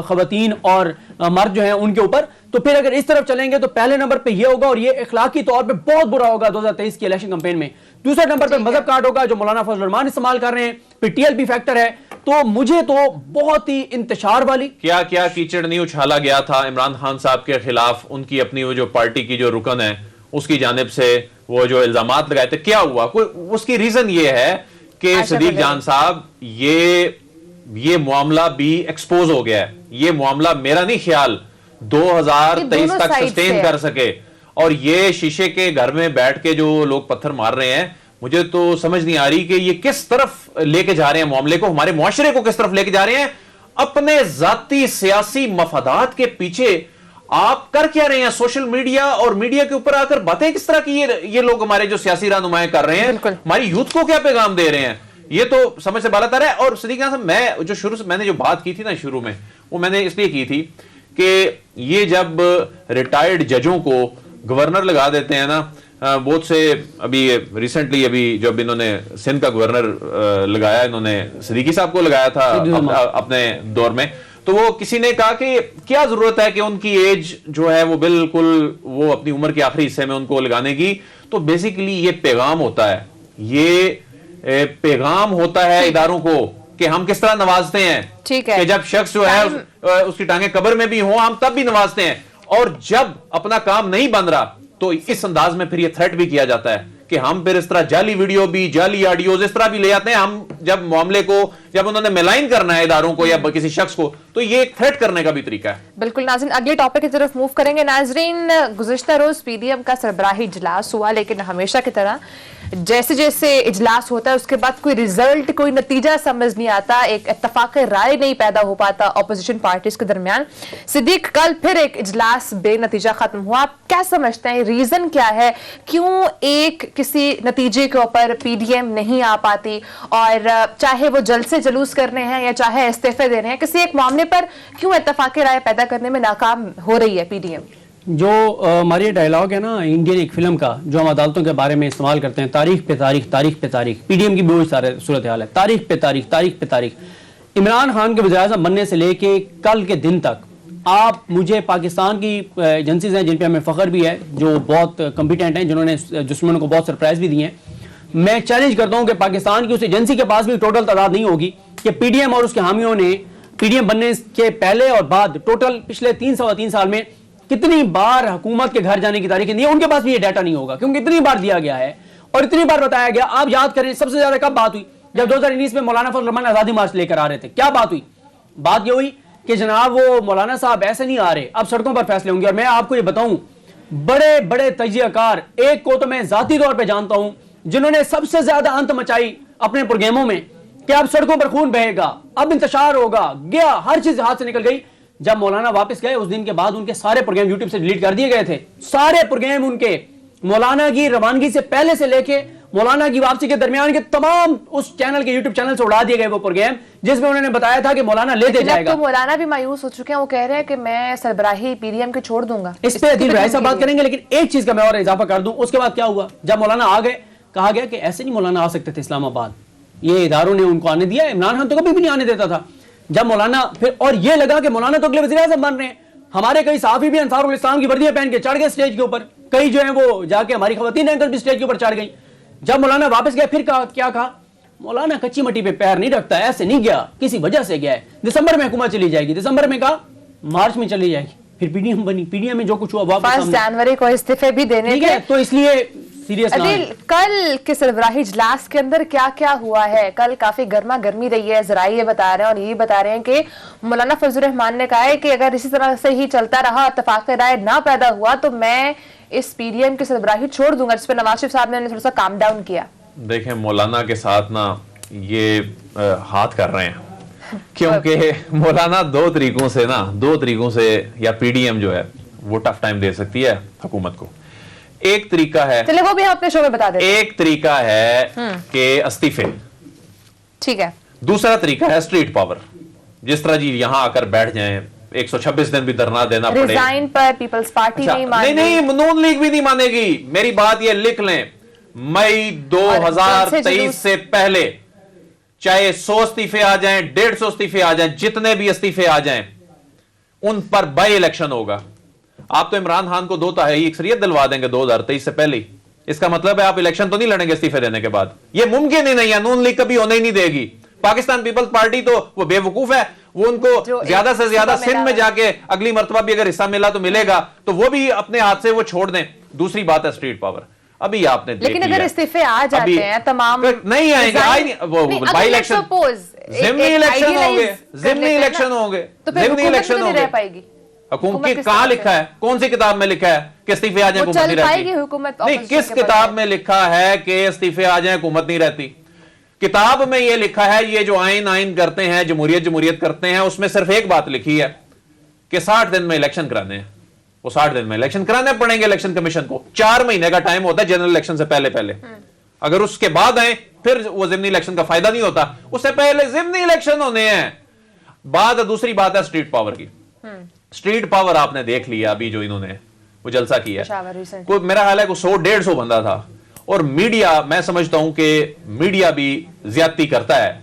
Speaker 2: खवातीन और मर्द जो हैं उनके ऊपर। तो फिर अगर इस तरफ चलेंगे तो पहले नंबर पे ये होगा, और ये अखलाकी तौर पे बहुत बुरा होगा 2023 की इलेक्शन कैंपेन में। दूसरे नंबर पे मजहब कार्ड होगा जो मौलाना फजल रहमान इस्तेमाल कर रहे हैं, फिर टीएलपी फैक्टर है। तो मुझे तो बहुत ही इंतशार वाली
Speaker 4: क्या कीचड़ नहीं उछाला गया था इमरान खान साहब के खिलाफ, उनकी अपनी वो जो पार्टी की जो रुकन है उसकी जानिब से वो जो इल्जामात लगाए थे। क्या हुआ? कोई उसकी रीजन ये है कि सदीक जान साहब, ये मामला भी एक्सपोज हो गया है। ये मामला मेरा नहीं ख्याल, 2023 तक
Speaker 1: side
Speaker 4: सस्टेन
Speaker 1: से
Speaker 4: कर सके। और ये शीशे के घर में बैठ के जो लोग पत्थर मार रहे हैं, मुझे तो समझ नहीं आ रही कि ये किस तरफ लेके जा रहे हैं मामले को, हमारे मुआशरे को किस तरफ लेके जा रहे हैं। अपने जाती सियासी मफादात के पीछे आप कर क्या रहे हैं? सोशल मीडिया और मीडिया के ऊपर आकर बातें किस तरह की ये लोग हमारे जो सियासी रहनुमाएं कर रहे हैं, हमारी यूथ को क्या पैगाम दे रहे हैं, ये तो समझ से बालातर है। और सिद्दीक साहब, मैं जो शुरू से मैंने जो बात की थी ना शुरू में, वो मैंने इसलिए की थी कि ये जब रिटायर्ड जजों को गवर्नर लगा देते हैं ना, बहुत से अभी रिसेंटली अभी जब इन्होंने सिंध का गवर्नर लगाया, इन्होंने सिद्दीकी साहब को लगाया था अपने दौर में, तो वो किसी ने कहा कि क्या जरूरत है कि उनकी एज जो है वो बिल्कुल वो अपनी उम्र के आखिरी हिस्से में उनको लगाने की। तो बेसिकली ये पैगाम होता है, ये पैगाम होता है इदारों को कि हम किस तरह नवाजते हैं।
Speaker 1: ठीक है
Speaker 4: कि जब शख्स जो है उसकी टांगे कब्र में भी हो, हम तब भी नवाजते हैं, और जब अपना काम नहीं बन रहा तो इस अंदाज में फिर ये थ्रेट भी किया जाता है कि हम फिर इस तरह जाली वीडियो भी, जाली ऑडियोज इस तरह भी ले आते हैं। हम जब मामले को, जब उन्होंने मेलाइन करना है इदारों को या किसी शख्स को, तो ये एक थ्रेट करने का भी तरीका है।
Speaker 1: बिल्कुल नाज़रीन, अगले टॉपिक की तरफ मूव करेंगे। नाज़रीन, गुज़िश्ता रोज पीडीएम का सरबराही इजलास हुआ, लेकिन हमेशा की तरह जैसे जैसे इजलास होता है उसके बाद कोई रिजल्ट, कोई नतीजा समझ नहीं आता, एक इत्तफाक राय नहीं पैदा हो पाता ऑपोजिशन पार्टीज के दरमियान। सिद्दीक, कल फिर एक इजलास बेनतीजा खत्म हुआ, आप क्या समझते हैं, रीजन क्या है, क्यों एक किसी नतीजे के ऊपर पीडीएम नहीं आ पाती, और चाहे वो जल्द से जुलूस करने हैं या चाहे इस्तीफे देने हैं, किसी एक मामले पर क्यों इत्तफाक राय पैदा करने में नाकाम हो रही है पीडीएम?
Speaker 2: जो हमारी डायलॉग है ना इंडियन एक फिल्म का, जो हम अदालतों के बारे में इस्तेमाल करते हैं, तारीख पे तारीख, तारीख पे तारीख, पीडीएम की बहुत सारे सूरत हाल है, तारीख पे तारीख, तारीख पे तारीख। इमरान खान के वज़ीर-ए-आज़म बनने से लेके कल के दिन तक आप मुझे पाकिस्तान की एजेंसीज हैं जिन पे हमें फ़ख्र भी है, जो बहुत कॉम्पिटेंट हैं, जिन्होंने दुश्मनों को बहुत सरप्राइज भी दिए हैं, मैं चैलेंज करता हूँ कि पाकिस्तान की उस एजेंसी के पास भी टोटल तादाद नहीं होगी कि पीडीएम और उसके हामियों ने पीडीएम बनने के पहले और बाद टोटल पिछले 3 साल में कितनी बार हुकूमत के घर जाने की तारीखें दी। उनके पास भी ये डाटा नहीं होगा क्योंकि इतनी बार दिया गया है और इतनी बार बताया गया। आप याद करें सबसे ज्यादा कब बात हुई? जब 2019 में मौलाना फजल रहमान आजादी मार्च लेकर आ रहे थे। क्या बात हुई? बात ये हुई कि जनाब वो मौलाना साहब ऐसे नहीं आ रहे, अब सड़कों पर फैसले होंगे। और मैं आपको ये बताऊं, बड़े बड़े तजियाकार, एक को तो मैं जाती तौर पर जानता हूं जिन्होंने सबसे ज्यादा अंत मचाई अपने प्रोग्रामों में कि अब सड़कों पर खून बहेगा, अब इंतशार होगा, गया, हर चीज हाथ से निकल गई। जब मौलाना वापस गए उस दिन के बाद उनके सारे प्रोग्राम यूट्यूब से डिलीट कर दिए गए थे। सारे प्रोग्राम उनके मौलाना की रवानगी से पहले से लेके मौलाना की वापसी के दरमियान के तमाम उस चैनल के यूट्यूब चैनल से उड़ा दिए गए वो प्रोग्राम जिसमें उन्होंने बताया था कि मौलाना लेते जाएगा।
Speaker 1: तो मौलाना भी मायूस हो चुके हैं, वो कह रहे हैं कि मैं सरबराही पीडीएम की छोड़ दूंगा।
Speaker 2: इस पे अदील भाई साहब बात करेंगे, लेकिन एक चीज का मैं और इजाफा कर दूं। उसके बाद क्या हुआ? जब मौलाना आ गए, कहा गया कि ऐसे नहीं मौलाना आ सकते थे इस्लामाबाद, ये इदारों ने उनको आने दिया, इमरान खान तो कभी भी नहीं आने देता था। जब मौलाना फिर, और ये लगा कि मौलाना तो अगले वज़ीर-ए-आज़म बन रहे हैं। हमारे कई सहाफी भी अंसारुल इस्लाम की वर्दियां पहन के चढ़ गए स्टेज के ऊपर, कई जो है वो जाके हमारी खवातीन एंकर भी स्टेज के ऊपर चढ़ गई। जब मौलाना वापस गए फिर क्या कहा? मौलाना कच्ची मट्टी पे पैर नहीं रखता, ऐसे नहीं गया, किसी वजह से गया है। दिसंबर में हुकूमत चली जाएगी, दिसंबर में कहा मार्च में चली जाएगी, फिर पीडीएम बनी। पीडीएम में जो कुछ हुआ
Speaker 1: 5 जनवरी को इस्तीफे भी देने थे,
Speaker 2: तो इसलिए सीरियस ना
Speaker 1: अदील, कल के सरबराही इजलास के अंदर क्या क्या हुआ है? कल काफी गर्मा गर्मी रही है, जराये ये बता रहे हैं और यही बता रहे हैं कि मौलाना फजल रहमान ने कहा है कि अगर इसी तरह से ही चलता रहा, इत्तेफाक राय ना पैदा हुआ, तो मैं इस पीडीएम की सरबराही छोड़ दूंगा, जिस पर नवाज शरीफ साहब ने थोड़ा सा काम डाउन किया।
Speaker 4: देखें, मौलाना के साथ ना ये हाथ कर रहे हैं क्योंकि मौलाना दो तरीकों से या पीडीएम जो है वो टफ टाइम दे सकती है हुकूमत को। एक तरीका है,
Speaker 1: चलिए वो भी हम अपने शो में बता देते हैं।
Speaker 4: एक तरीका है कि इस्तीफे,
Speaker 1: ठीक है।
Speaker 4: दूसरा तरीका है स्ट्रीट पावर, जिस तरह जी यहां आकर बैठ जाएं, 126 दिन भी धरना देना पड़े।
Speaker 1: रिजाइन पर पीपल्स पार्टी नहीं मानेगी।
Speaker 4: नहीं, नून लीग भी नहीं मानेगी। मेरी बात ये लिख लें, मई 2023 से पहले चाहे 100 इस्तीफे आ जाएं, 150 इस्तीफे आ जाएं, जितने भी इस्तीफे आ जाएं, उन पर बाई इलेक्शन होगा। आप तो इमरान खान को 2 तिहाई अक्सरियत दिलवा देंगे 2023 से पहले ही। इसका मतलब है आप इलेक्शन तो नहीं लड़ेंगे इस्तीफे देने के बाद। यह मुमकिन ही नहीं है, नून लीग कभी होने ही नहीं देगी। पाकिस्तान पीपल्स पार्टी तो वो बेवकूफ है, वो उनको ज्यादा से ज्यादा सिंध में जाके अगली मर्तबा भी अगर हिस्सा मिला तो मिलेगा, तो वो भी अपने हाथ से वो छोड़ दें। दूसरी बात है स्ट्रीट पावर। अभी आपने
Speaker 1: लेकिन अगर इस्तीफे आ जाते हैं तमाम,
Speaker 4: नहीं आएंगे, वो बाई इलेक्शन, ज़िमनी इलेक्शन होंगे, ज़िमनी इलेक्शन होंगे,
Speaker 1: तो फिर
Speaker 4: ज़िमनी इलेक्शन
Speaker 1: नहीं
Speaker 4: होंगे।
Speaker 1: रह पाएगी।
Speaker 4: हुकूमत
Speaker 1: किस
Speaker 4: कहाँ
Speaker 1: तरह से?
Speaker 4: लिखा है, कौन सी किताब में लिखा है कि इस्तीफे आ जाए
Speaker 1: वो
Speaker 4: हुकूमत
Speaker 1: चल
Speaker 4: नहीं रहती?
Speaker 1: पाएगी हुकूमत
Speaker 4: नहीं,
Speaker 1: opposition
Speaker 4: किस
Speaker 1: के
Speaker 4: किताब
Speaker 1: बगैर?
Speaker 4: में लिखा है कि इस्तीफे आ जाए हुकूमत नहीं रहती? किताब में ये लिखा है, ये जो आइन करते हैं, जमहूरियत करते हैं, उसमें सिर्फ एक बात लिखी है कि 60 दिन में इलेक्शन कराने हैं। वो 60 दिन में इलेक्शन कराने पड़ेंगे इलेक्शन कमीशन को। 4 महीने का टाइम होता है जनरल इलेक्शन से पहले। अगर उसके बाद आए फिर वो जिमनी इलेक्शन का फायदा नहीं होता, उससे पहले जिमनी इलेक्शन होने हैं। दूसरी बात है स्ट्रीट पावर की। स्ट्रीट पावर आपने देख लिया अभी जो इन्होंने वो जलसा किया,
Speaker 1: पेशावर recently।
Speaker 4: कोई मेरा ख्याल है कोई 100-150 बंदा था। और मीडिया, मैं समझता हूं कि मीडिया भी ज्यादती करता है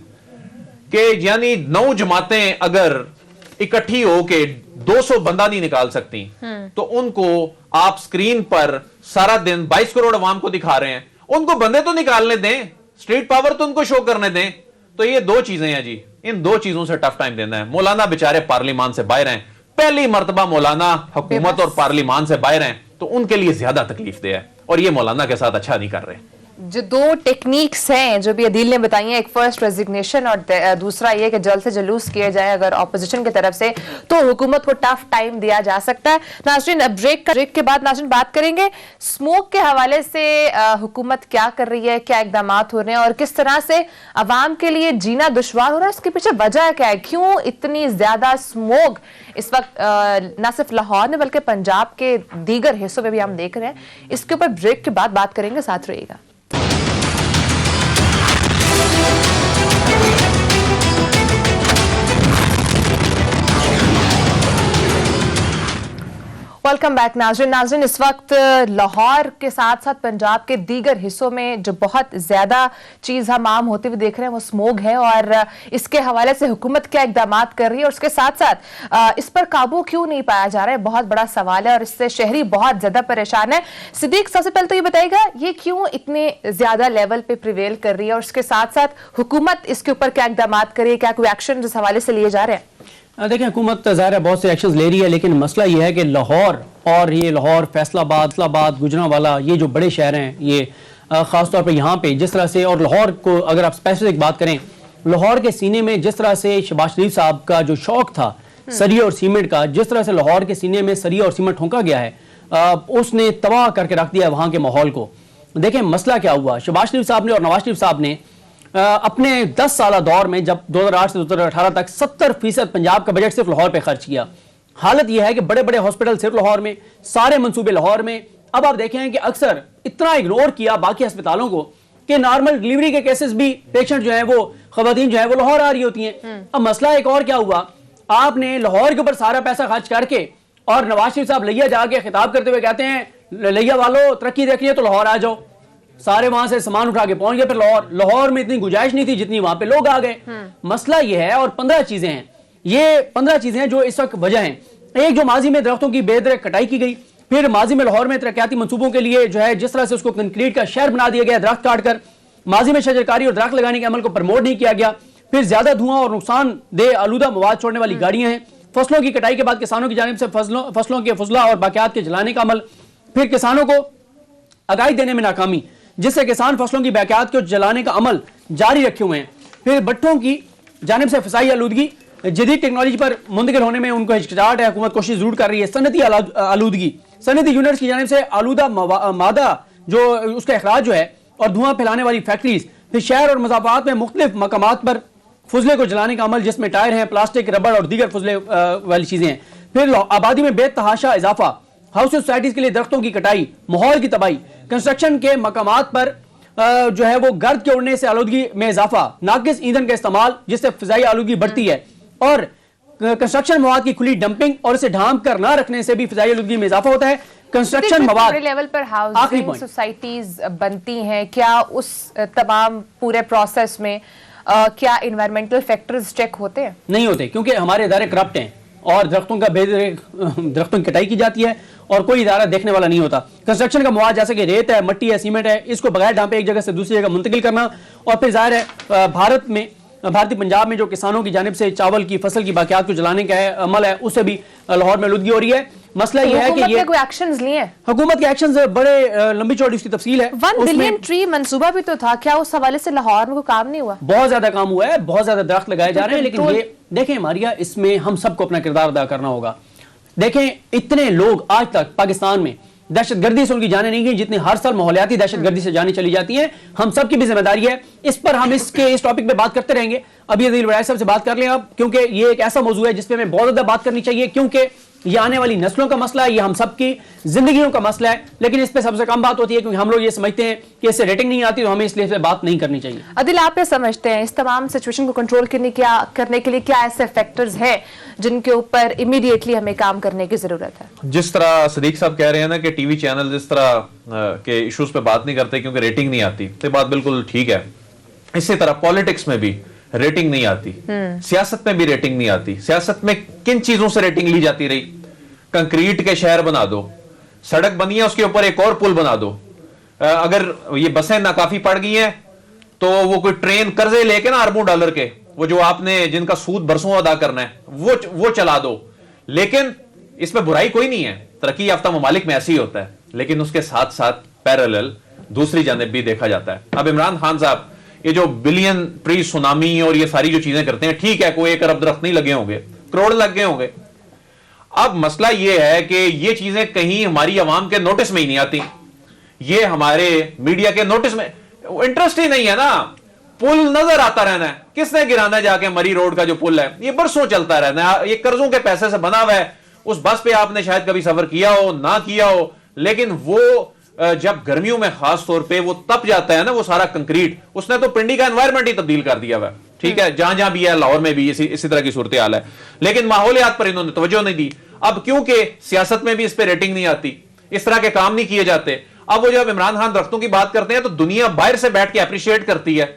Speaker 4: कि यानी 9 जमातें अगर इकट्ठी हो के 200 बंदा नहीं निकाल सकती, तो उनको आप स्क्रीन पर सारा दिन 22 करोड़ अवाम को दिखा रहे हैं, उनको बंदे तो निकालने दें, स्ट्रीट पावर तो उनको शो करने दें। तो ये 2 चीजें हैं जी, इन 2 चीजों से टफ टाइम देना है। मौलाना बेचारे पार्लियामान से बाहर हैं, पहली मर्तबा मौलाना हुकूमत और पार्लियामान से बाहर हैं, तो उनके लिए ज्यादा तकलीफ दे है, और ये मौलाना के साथ अच्छा नहीं कर रहे।
Speaker 1: जो 2 टेक्निक्स हैं जो भी अदील ने बताई हैं, एक फर्स्ट रेजिग्नेशन और दूसरा ये कि जल्द से जुलूस किए जाए अगर ऑपोजिशन की तरफ से, तो हुकूमत को टफ टाइम दिया जा सकता है। नाज़रीन, ब्रेक के बाद नाज़रीन बात करेंगे स्मोक के हवाले से हुकूमत क्या कर रही है, क्या इकदाम हो रहे हैं और किस तरह से अवाम के लिए जीना दुश्वार हो रहा है, इसके पीछे वजह क्या है, क्यों इतनी ज्यादा स्मोक इस वक्त न सिर्फ लाहौर में बल्कि पंजाब के दीगर हिस्सों में भी हम देख रहे हैं। इसके ऊपर ब्रेक के बाद बात करेंगे, साथ रहिएगा। वेलकम बैक नाज़रीन, इस वक्त लाहौर के साथ साथ पंजाब के दीगर हिस्सों में जो बहुत ज्यादा चीज हम आम होते हुए देख रहे हैं वो स्मोक है, और इसके हवाले से हुकूमत क्या इकदाम कर रही है और उसके साथ साथ इस पर काबू क्यों नहीं पाया जा रहा है, बहुत बड़ा सवाल है और इससे शहरी बहुत ज्यादा परेशान है। सिद्दीक, सबसे पहले तो ये बताइएगा ये क्यों इतने ज्यादा लेवल पे प्रिवेल कर रही है और उसके साथ साथ हुकूमत इसके ऊपर क्या इकदाम कर रही है, क्या कोई एक्शन इस हवाले से लिए जा रहे हैं?
Speaker 2: देखिए, हुकूमत ज़ाहिर है बहुत से एक्शंस ले रही है, लेकिन मसला ये है कि लाहौर और ये लाहौर, फैसलाबाद, गुजरांवाला, ये जो बड़े शहर हैं, ये ख़ासतौर पे यहाँ पे जिस तरह से, और लाहौर को अगर आप स्पेसिफिक बात करें, लाहौर के सीने में जिस तरह से शहबाज शरीफ साहब का जो शौक था सरिया और सीमेंट का, जिस तरह से लाहौर के सीने में सरिया और सीमेंट ठोंका गया है, उसने तबाह करके रख दिया है वहाँ के माहौल को। देखें मसला क्या हुआ, शहबाज शरीफ साहब ने और नवाज शरीफ साहब ने अपने 10 साल दौर में, जब 2008 से 2018 तक 70% पंजाब का बजट सिर्फ लाहौर पे खर्च किया। हालत यह है कि बड़े बड़े हॉस्पिटल सिर्फ लाहौर में, सारे मंसूबे लाहौर में। अब आप देखें कि अक्सर इतना इग्नोर किया बाकी अस्पतालों को कि नॉर्मल डिलीवरी के केसेस भी, पेशेंट जो है वो, खवातीन जो है वो लाहौर आ रही होती हैं। अब मसला एक और क्या हुआ, आपने लाहौर के ऊपर सारा पैसा खर्च करके, और नवाज शरीफ साहब लिया जाके खिताब करते हुए कहते हैं लिया वालों तरक्की देखनी है तो लाहौर आ जाओ। सारे वहां से सामान उठा के पहुंच गए, फिर लाहौर में इतनी गुंजाइश नहीं थी जितनी वहां पे लोग आ गए। मसला यह है, और 15 चीजें हैं, ये 15 चीजें हैं जो इस वक्त वजह हैं। एक, जो माजी में दरख्तों की बेदरक कटाई की गई, फिर माजी में लाहौर में तरक्याती मंसूबों के लिए जो है जिस तरह से उसको कंक्रीट का शहर बना दिया गया दरख्त काट कर, माजी में शजरकारी और दरख्त लगाने के अमल को प्रमोट नहीं किया गया, फिर ज्यादा धुआं और नुकसानदेह आलूदा मवाद छोड़ने वाली गाड़ियां हैं, फसलों की कटाई के बाद किसानों की जानिब से फसलों के फजला और बाकियात के जलाने का अमल, फिर किसानों को आगाही देने में नाकामी जिससे किसान फसलों की बाकियात को जलाने का अमल जारी रखे हुए हैं, फिर भट्टों की जानिब से फिजाई आलूदगी, जदीद टेक्नोलॉजी पर मुंतकिल होने में उनको हिचकिचाहट है, हुकूमत कोशिश जरूर कर रही है, सनती आलूदगी, सनती यूनिट्स की जानिब से आलूदा मादा जो उसका अखराज जो है और धुआं फैलाने वाली फैक्ट्रीज, फिर शहर और मज़ाफ़ात में मुख्तलिफ मकामात पर फजले को जलाने का अमल जिसमें टायर हैं, प्लास्टिक, रबड़ और दीगर फजले वाली चीजें हैं, फिर आबादी में बेतहाशा इजाफा, हाउस सोसाइटीज के लिए दरख्तों की कटाई, माहौल की तबाही, कंस्ट्रक्शन के मकामात पर जो है वो गर्द के उड़ने से आलूदगी में इजाफा, नाकिस ईंधन का इस्तेमाल जिससे फिजाई आलूदगी बढ़ती है, और कंस्ट्रक्शन मवाद की खुली डंपिंग और इसे ढांप कर ना रखने से भी फिजाई आलूदगी में इजाफा होता है। कंस्ट्रक्शन मवाद
Speaker 1: लेवल पर हाउसिंग सोसाइटीज बनती हैं, क्या उस तमाम पूरे प्रोसेस में क्या इन्वायरमेंटल फैक्टर्स चेक होते हैं?
Speaker 2: नहीं होते, क्योंकि हमारे इदारे करप्ट हैं और दरख्तों की कटाई की जाती है और कोई इदारा देखने वाला नहीं होता। कंस्ट्रक्शन का मवाद जैसे कि रेत है, मट्टी है, सीमेंट है, इसको बगैर डांपे एक जगह से दूसरी जगह मुंतकिल करना, और फिर जाहिर है भारतीय पंजाब में जो किसानों की जानिब से चावल की फसल की बाकियात को जलाने का अमल है उससे भी लाहौर में आलूदगी हो रही है। मसला यह है कि ये
Speaker 1: कोई एक्शंस लिए हैं?
Speaker 2: हुकूमत के एक्शंस बड़े लंबी चौड़ी उसकी तफसील है।
Speaker 1: 1 बिलियन ट्री मंसूबा भी तो था, क्या उस हवाले से लाहौर में कोई काम नहीं हुआ?
Speaker 2: बहुत ज्यादा काम हुआ है, बहुत ज्यादा दरख्त लगाए जा रहे हैं, लेकिन ये देखें मारिया, इसमें हम सबको अपना किरदार अदा करना होगा। देखें, इतने लोग आज तक पाकिस्तान में दहशतगर्दी से उनकी जाने नहीं गई जितनी हर साल माहौलियाती दहशतगर्दी से जाने चली जाती हैं। हम सब की भी जिम्मेदारी है। इस पर हम इस टॉपिक पे बात करते रहेंगे। अभी अदील वड़ैच साहब से बात कर लें अब, क्योंकि ये एक ऐसा मौजूद है जिसपे हमें बहुत ज्यादा बात करनी चाहिए, क्योंकि ये आने वाली नस्लों का मसला है, ये हम सबकी जिंदगियों का मसला है। लेकिन इस पे सबसे कम बात होती है क्योंकि हम लोग ये समझते हैं कि इससे रेटिंग नहीं आती, तो हमें इसलिए इस पे बात नहीं करनी चाहिए।
Speaker 1: अदिल, आप ये समझते हैं इस तमाम सिचुएशन को कंट्रोल करने के लिए क्या ऐसे फैक्टर्स हैं जिनके ऊपर इमीडिएटली हमें काम करने की जरूरत है?
Speaker 4: जिस तरह सदीक साहब कह रहे हैं ना कि टीवी चैनल जिस तरह के इश्यूज पे बात नहीं करते क्योंकि रेटिंग नहीं आती, तो बात बिल्कुल ठीक है। इसी तरह पॉलिटिक्स में भी रेटिंग नहीं आती, सियासत में भी रेटिंग नहीं आती। सियासत में किन चीजों से रेटिंग ली जाती रही? कंक्रीट के शहर बना दो, सड़क बनी है उसके ऊपर एक और पुल बना दो। अगर ये बसें नाकाफी पड़ गई हैं तो वो कोई ट्रेन कर्जे लेके ना अरबों डॉलर के, वो जो आपने जिनका सूद बरसों अदा करना है वो चला दो। लेकिन इसमें बुराई कोई नहीं है, तरक्की याफ्ता ममालिक में ऐसे ही होता है। लेकिन उसके साथ साथ पैरेलल दूसरी जानिब भी देखा जाता है। अब इमरान खान साहब ये जो बिलियन ट्री सुनामी और ये सारी जो चीजें करते हैं, ठीक है, कोई 1 अरब दरख्त नहीं लगे होंगे, करोड़ लग गए होंगे। अब मसला यह है कि ये चीजें कहीं हमारी आवाम के नोटिस में ही नहीं आती, ये हमारे मीडिया के नोटिस में इंटरेस्ट ही नहीं है ना। पुल नजर आता रहना है, किसने गिराना है जाके मरी रोड का जो पुल है, ये बरसों चलता रहना है, ये कर्जों के पैसे से बना हुआ है। उस बस पे आपने शायद कभी सफर किया हो ना किया हो, लेकिन वो जब गर्मियों में खास तौर पे वो तप जाता है ना, वो सारा कंक्रीट, उसने तो पिंडी का एनवायरमेंट ही तब्दील कर दिया हुआ है। ठीक है, जहां जहां भी है, लाहौर में भी इसी तरह की सूरत हाल है। लेकिन माहौलियात पर इन्होंने तवज्जो नहीं दी। अब क्योंकि सियासत में भी इस पर रेटिंग नहीं आती, इस तरह के काम नहीं किए जाते। अब वो जब इमरान खान दरख्तों की बात करते हैं तो दुनिया बाहर से बैठ के अप्रिशिएट करती है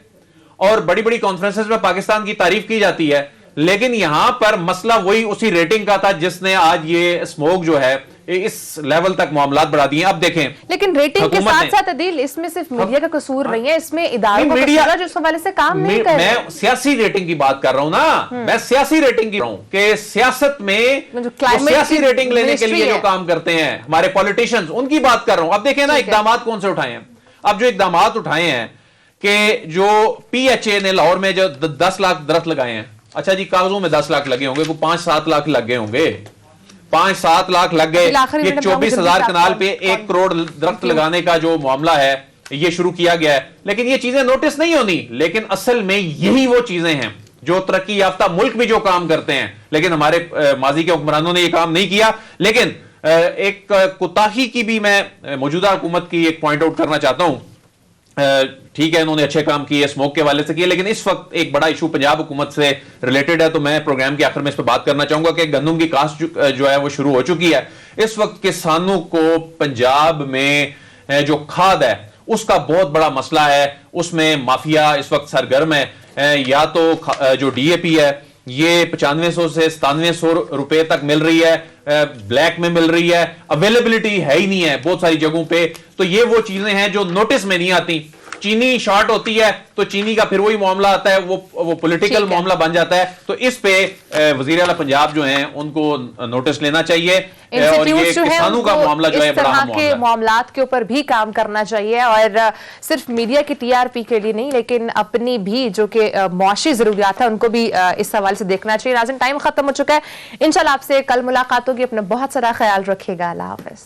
Speaker 4: और बड़ी बड़ी कॉन्फ्रेंसेस में पाकिस्तान की तारीफ की जाती है। लेकिन यहां पर मसला वही उसी रेटिंग का था जिसने आज ये स्मोक जो है इस लेवल तक मामलात बढ़ा दिए। अब देखें,
Speaker 1: लेकिन रेटिंग के साथ साथ अदील इसमें सिर्फ मीडिया का कसूर नहीं है, इसमें इदारों का कसूर है जो इस हवाले से काम नहीं कर रहे।
Speaker 4: मैं सियासी रेटिंग की बात कर रहा हूं ना, मैं सियासी रेटिंग की रहा हूं कि सियासत में सियासी रेटिंग लेने के लिए जो काम करते हैं हमारे पॉलिटिशियंस, उनकी बात कर रहा हूं। अब देखें ना, इकदाम कौन से उठाए हैं। अब जो इकदाम उठाए हैं कि जो PHA ने लाहौर में जो 10 लाख दरख्त लगाए हैं, अच्छा जी, कागजों में 10 लाख लगे होंगे, वो 5-7 लाख लग गए होंगे, 5-7 लाख लग गए। ये 24,000 कनाल पे 1 करोड़ दरख्त लगाने का जो मामला है ये शुरू किया गया है। लेकिन ये चीजें नोटिस नहीं होनी, लेकिन असल में यही वो चीजें हैं जो तरक्की याफ्ता मुल्क भी जो काम करते हैं। लेकिन हमारे माजी के हुक्मरानों ने ये काम नहीं किया। लेकिन एक कोताही की भी मैं मौजूदा हुकूमत की एक पॉइंट आउट करना चाहता हूं। ठीक है, इन्होंने अच्छे काम किए, स्मोक के हवाले से किए, लेकिन इस वक्त एक बड़ा इशू पंजाब हुकूमत से रिलेटेड है, तो मैं प्रोग्राम के आखिर में इस पर बात करना चाहूंगा कि गंदम की काश्त जो है वो शुरू हो चुकी है। इस वक्त किसानों को पंजाब में जो खाद है उसका बहुत बड़ा मसला है, उसमें माफिया इस वक्त सरगर्म है। या तो जो DAP है ये 9500 से 9700 रुपए तक मिल रही है, ब्लैक में मिल रही है, अवेलेबिलिटी है ही नहीं है बहुत सारी जगहों पे। तो ये वो चीजें हैं जो नोटिस में नहीं आती। चीनी शॉर्ट होती है तो चीनी का फिर वही मामला आता है, वो पॉलिटिकल मामला बन जाता है। तो इस पे वजीर आला पंजाब जो हैं उनको नोटिस लेना चाहिए और ये किसानों का मामला जो है बड़ा मामला है।
Speaker 1: मामलात के ऊपर भी काम करना चाहिए और सिर्फ मीडिया की TRP के लिए नहीं, लेकिन अपनी भी जो कि मुआशी जरूरियात है उनको भी इस हवाले से देखना चाहिए। नाज़रीन, टाइम खत्म हो चुका है, इंशाल्लाह आपसे कल मुलाकात होगी। अपना बहुत सारा ख्याल रखिएगा। अल्लाह हाफिज।